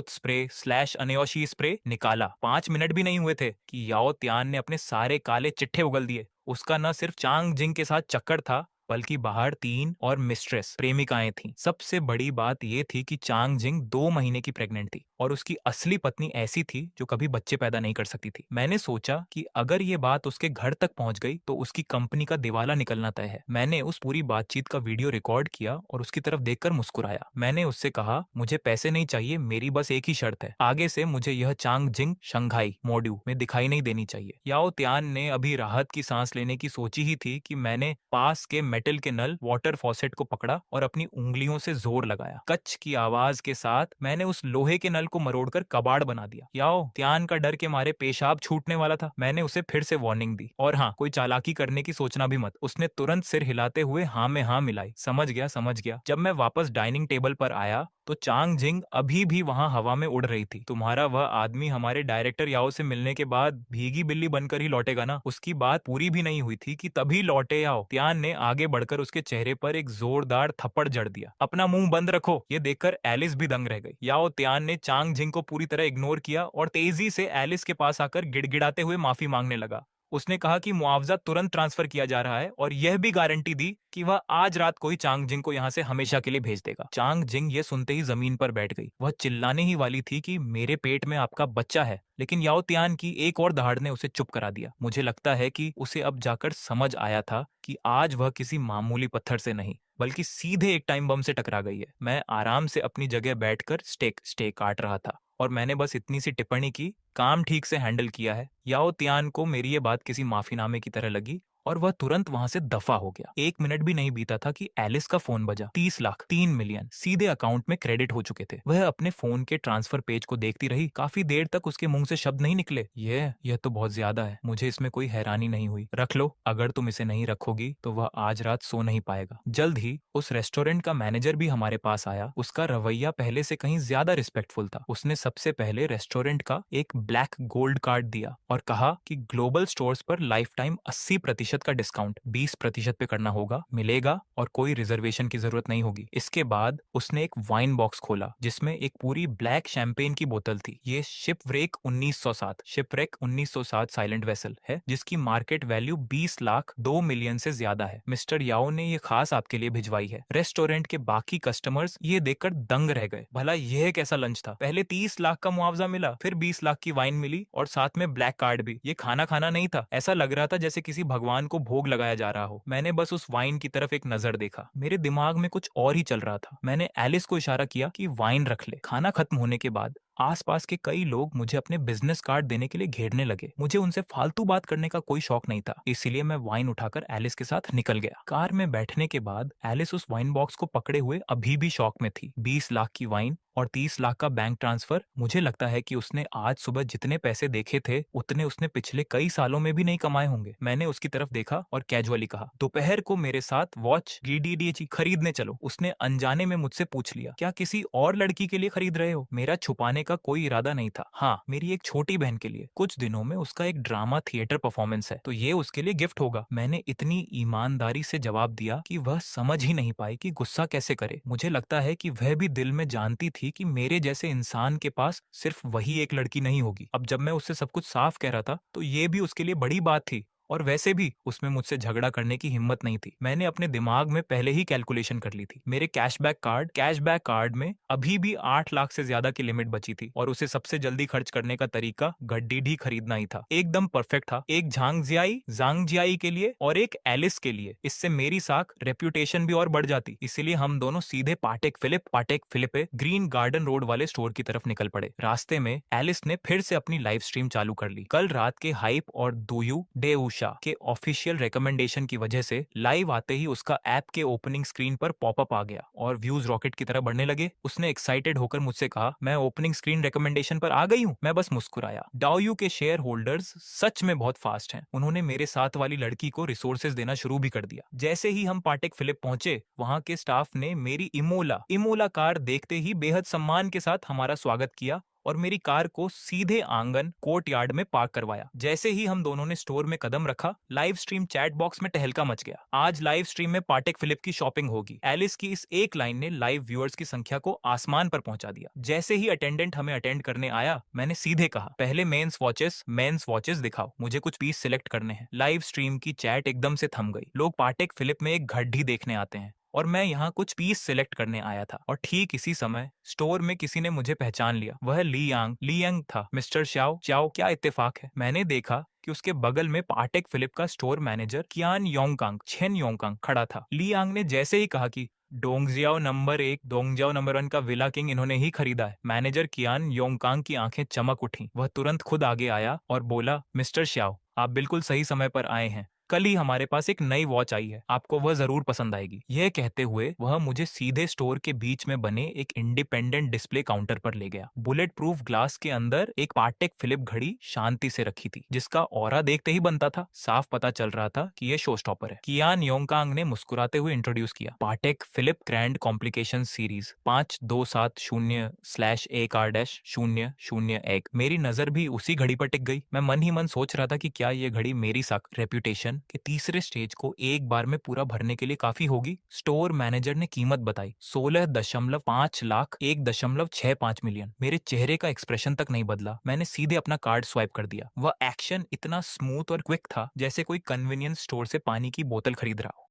स्प्रे स्लैश अनयोशी स्प्रे निकाला। 5 मिनट भी नहीं हुए थे कि याओ त्यान ने अपने सारे काले चिट्ठे उगल दिए। उसका न सिर्फ चांग जिंग के साथ चक्कर था, बल्कि बाहर 3 और मिस्ट्रेस प्रेमिकाएं थीं। सबसे बड़ी बात यह थी कि चांग जिंग 2 महीने की प्रेग्नेंट थी और उसकी असली पत्नी ऐसी थी जो कभी बच्चे पैदा नहीं कर सकती थी। मैंने सोचा कि अगर ये बात उसके घर तक पहुंच गई तो उसकी कंपनी का दिवाला निकलना तय है। मैंने उस पूरी बातचीत का वीडियो रिकॉर्ड किया और उसकी तरफ देखकर मुस्कुराया। मैंने उससे कहा, मुझे पैसे नहीं चाहिए, मेरी बस एक ही शर्त है, आगे से मुझे यह चांग जिंग शंघाई मॉड्यू में दिखाई नहीं देनी चाहिए। याओ त्यान ने अभी राहत की सांस लेने की सोची ही थी कि मैंने पास के मेटल के नल वाटर फॉसेट को पकड़ा और अपनी उंगलियों से जोर लगाया। कच की आवाज के साथ मैंने उस लोहे के नल को मरोड़कर कबाड़ बना दिया। याओ त्यान का डर के मारे पेशाब छूटने वाला था। मैंने उसे फिर से वार्निंग दी, और हाँ, कोई चालाकी करने की सोचना भी मत। उसने तुरंत सिर हिलाते हुए हाँ में हाँ मिलाई। समझ गया। जब मैं वापस डाइनिंग टेबल पर आया तो चांग जिंग अभी भी वहां हवा में उड़ रही थी। तुम्हारा वह आदमी हमारे डायरेक्टर याओ से मिलने के बाद भीगी बिल्ली बनकर ही लौटेगा ना। उसकी बात पूरी भी नहीं हुई थी कि तभी लौटे याओ त्यान ने आगे बढ़कर उसके चेहरे पर एक जोरदार थप्पड़ जड़ दिया। अपना मुंह बंद रखो। ये देखकर एलिस भी दंग रह गई। याओ त्यान ने चांग जिंग को पूरी तरह इग्नोर किया और तेजी से एलिस के पास आकर गिड़गिड़ाते हुए माफी मांगने लगा। उसने कहा कि मुआवजा तुरंत ट्रांसफर किया जा रहा है और यह भी गारंटी दी कि वह आज रात को ही चांग जिंग को यहाँ से हमेशा के लिए भेज देगा। चांग जिंग ये सुनते ही जमीन पर बैठ गई। वह चिल्लाने ही वाली थी कि मेरे पेट में आपका बच्चा है, लेकिन याओ त्यान की एक और दहाड़ ने उसे चुप करा दिया। मुझे लगता है कि उसे अब जाकर समझ आया था कि आज वह किसी मामूली पत्थर से नहीं, बल्कि सीधे एक टाइम बम से टकरा गई है। मैं आराम से अपनी जगह बैठकर स्टेक काट रहा था और मैंने बस इतनी सी टिप्पणी की, काम ठीक से हैंडल किया है। याओ त्यान को मेरी ये बात किसी माफीनामे की तरह लगी और वह तुरंत वहां से दफा हो गया। 1 मिनट भी नहीं बीता था कि एलिस का फोन बजा। 30 लाख 3 मिलियन सीधे अकाउंट में क्रेडिट हो चुके थे। वह अपने फोन के ट्रांसफर पेज को देखती रही। काफी देर तक उसके मुंह से शब्द नहीं निकले। यह तो बहुत ज्यादा है। मुझे इसमें कोई हैरानी नहीं हुई। रख लो, अगर तुम इसे नहीं रखोगी तो वह आज रात सो नहीं पाएगा। जल्द ही उस रेस्टोरेंट का मैनेजर भी हमारे पास आया। उसका रवैया पहले से कहीं ज्यादा रिस्पेक्टफुल था। उसने सबसे पहले रेस्टोरेंट का एक ब्लैक गोल्ड कार्ड दिया और कहा कि ग्लोबल स्टोर्स पर लाइफ टाइम 80% का डिस्काउंट 20% पे करना होगा, मिलेगा और कोई रिजर्वेशन की जरूरत नहीं होगी। इसके बाद उसने एक वाइन बॉक्स खोला जिसमें एक पूरी ब्लैक शैंपेन की बोतल थी। ये शिपव्रेक 1907 साइलेंट वेसल है जिसकी मार्केट वैल्यू 20 लाख 2 मिलियन से ज्यादा है। मिस्टर याओ ने ये खास आपके लिए भिजवाई है। रेस्टोरेंट के बाकी कस्टमर्स ये देखकर दंग रह गए। भला यह कैसा लंच था? पहले 30 लाख का मुआवजा मिला, फिर 20 लाख की वाइन मिली और साथ में ब्लैक कार्ड भी। ये खाना खाना नहीं था। ऐसा लग रहा था जैसे किसी भगवान को भोग लगाया जा रहा हो। मैंने बस उस वाइन की तरफ एक नजर देखा। मेरे दिमाग में कुछ और ही चल रहा था। मैंने एलिस को इशारा किया कि वाइन रख ले। खाना खत्म होने के बाद आसपास के कई लोग मुझे अपने बिजनेस कार्ड देने के लिए घेरने लगे। मुझे उनसे फालतू बात करने का कोई शौक नहीं था, इसीलिए मैं वाइन उठाकर एलिस के साथ निकल गया। कार में बैठने के बाद एलिस उस वाइन बॉक्स को पकड़े हुए अभी भी शौक में थी। 20 लाख की वाइन और 30 लाख का बैंक ट्रांसफर। मुझे लगता है कि उसने आज सुबह जितने पैसे देखे थे उतने उसने पिछले कई सालों में भी नहीं कमाए होंगे। मैंने उसकी तरफ देखा और कैजुअली कहा, दोपहर को मेरे साथ वॉच GDDH खरीदने चलो। उसने अनजाने में मुझसे पूछ लिया, क्या किसी और लड़की के लिए खरीद रहे हो? मेरा छुपाने का कोई इरादा नहीं था। हाँ, मेरी एक छोटी बहन के लिए। कुछ दिनों में उसका एक ड्रामा थिएटर परफॉर्मेंस है, तो ये उसके लिए गिफ्ट होगा। मैंने इतनी ईमानदारी से जवाब दिया कि वह समझ ही नहीं पाई कि गुस्सा कैसे करे। मुझे लगता है कि वह भी दिल में जानती थी कि मेरे जैसे इंसान के पास सिर्फ वही एक लड़की नहीं होगी। अब जब मैं उससे सब कुछ साफ कह रहा था तो ये भी उसके लिए बड़ी बात थी, और वैसे भी उसमें मुझसे झगड़ा करने की हिम्मत नहीं थी। मैंने अपने दिमाग में पहले ही कैलकुलेशन कर ली थी। मेरे कैशबैक कार्ड में अभी भी 8 लाख से ज्यादा की लिमिट बची थी और उसे सबसे जल्दी खर्च करने का तरीका गड्डी खरीदना ही था। एकदम परफेक्ट था, एक जांगजियाई के लिए और एक एलिस के लिए। इससे मेरी साख रेप्यूटेशन भी और बढ़ जाती। इसीलिए हम दोनों सीधे पाटेक फिलिपे ग्रीन गार्डन रोड वाले स्टोर की तरफ निकल पड़े। रास्ते में एलिस ने फिर से अपनी लाइव स्ट्रीम चालू कर ली। कल रात के हाइप और दोयू डेऊ शाह के ऑफिशियल रिकमेंडेशन की वजह से लाइव आते ही उसका ऐप के ओपनिंग स्क्रीन पर पॉपअप आ गया और व्यूज रॉकेट की तरह बढ़ने लगे। उसने एक्साइटेड होकर मुझसे कहा, मैं ओपनिंग स्क्रीन रिकमेंडेशन पर आ गई हूँ। मैं बस मुस्कुराया। डाओयू के शेयर होल्डर्स सच में बहुत फास्ट हैं। उन्होंने मेरे साथ वाली लड़की को रिसोर्सेज देना शुरू भी कर दिया। जैसे ही हम पाटेक फिलिप पहुंचे, वहां के स्टाफ ने मेरी इमोला कार देखते ही बेहद सम्मान के साथ हमारा स्वागत किया और मेरी कार को सीधे आंगन कोर्ट यार्ड में पार्क करवाया। जैसे ही हम दोनों ने स्टोर में कदम रखा, लाइव स्ट्रीम चैट बॉक्स में तहलका मच गया। आज लाइव स्ट्रीम में पाटेक फिलिप की शॉपिंग होगी। एलिस की इस एक लाइन ने लाइव व्यूअर्स की संख्या को आसमान पर पहुंचा दिया। जैसे ही अटेंडेंट हमें अटेंड करने आया, मैंने सीधे कहा, पहले मेंस वॉचेस दिखाओ, मुझे कुछ पीस सिलेक्ट करने हैं। लाइव स्ट्रीम की चैट एकदम से थम गई। लोग पाटेक फिलिप में एक घड्डी देखने आते हैं और मैं यहाँ कुछ पीस सिलेक्ट करने आया था। और ठीक इसी समय स्टोर में किसी ने मुझे पहचान लिया। वह ली यांग था। मिस्टर चाओ, क्या इत्तेफाक है। मैंने देखा कि उसके बगल में पाटेक फिलिप का स्टोर मैनेजर छेन योंगकांग खड़ा था। ली यांग ने जैसे ही कहा कि डोंगजियाओ नंबर 1, डोंगजियाओ नंबर 1 का विला किंग इन्होंने ही खरीदा है, मैनेजर कियान योंगकांग की आंखें चमक उठी। वह तुरंत खुद आगे आया और बोला, मिस्टर श्याओ, आप बिल्कुल सही समय पर आए हैं। कल ही हमारे पास एक नई वॉच आई है, आपको वह जरूर पसंद आएगी। यह कहते हुए वह मुझे सीधे स्टोर के बीच में बने एक इंडिपेंडेंट डिस्प्ले काउंटर पर ले गया। बुलेट प्रूफ ग्लास के अंदर एक पाटेक फिलिप घड़ी शांति से रखी थी, जिसका ऑरा देखते ही बनता था। साफ पता चल रहा था कि यह शो स्टॉपर है। कियान योंगकांग ने मुस्कुराते हुए इंट्रोड्यूस किया, Patek Philippe grand complication series 5270/1R-001। मेरी नजर भी उसी घड़ी पर टिक गई। मैं मन ही मन सोच रहा था कि क्या यह घड़ी मेरी रेप्यूटेशन के तीसरे स्टेज को एक बार में पूरा भरने के लिए काफी होगी। स्टोर मैनेजर ने कीमत बताई, 16.5 लाख, 1.65 मिलियन। मेरे चेहरे का एक्सप्रेशन तक नहीं बदला। मैंने सीधे अपना कार्ड स्वाइप कर दिया। वह एक्शन इतना स्मूथ और क्विक था जैसे कोई कन्वीनियंस स्टोर से पानी की बोतल खरीद रहा हो।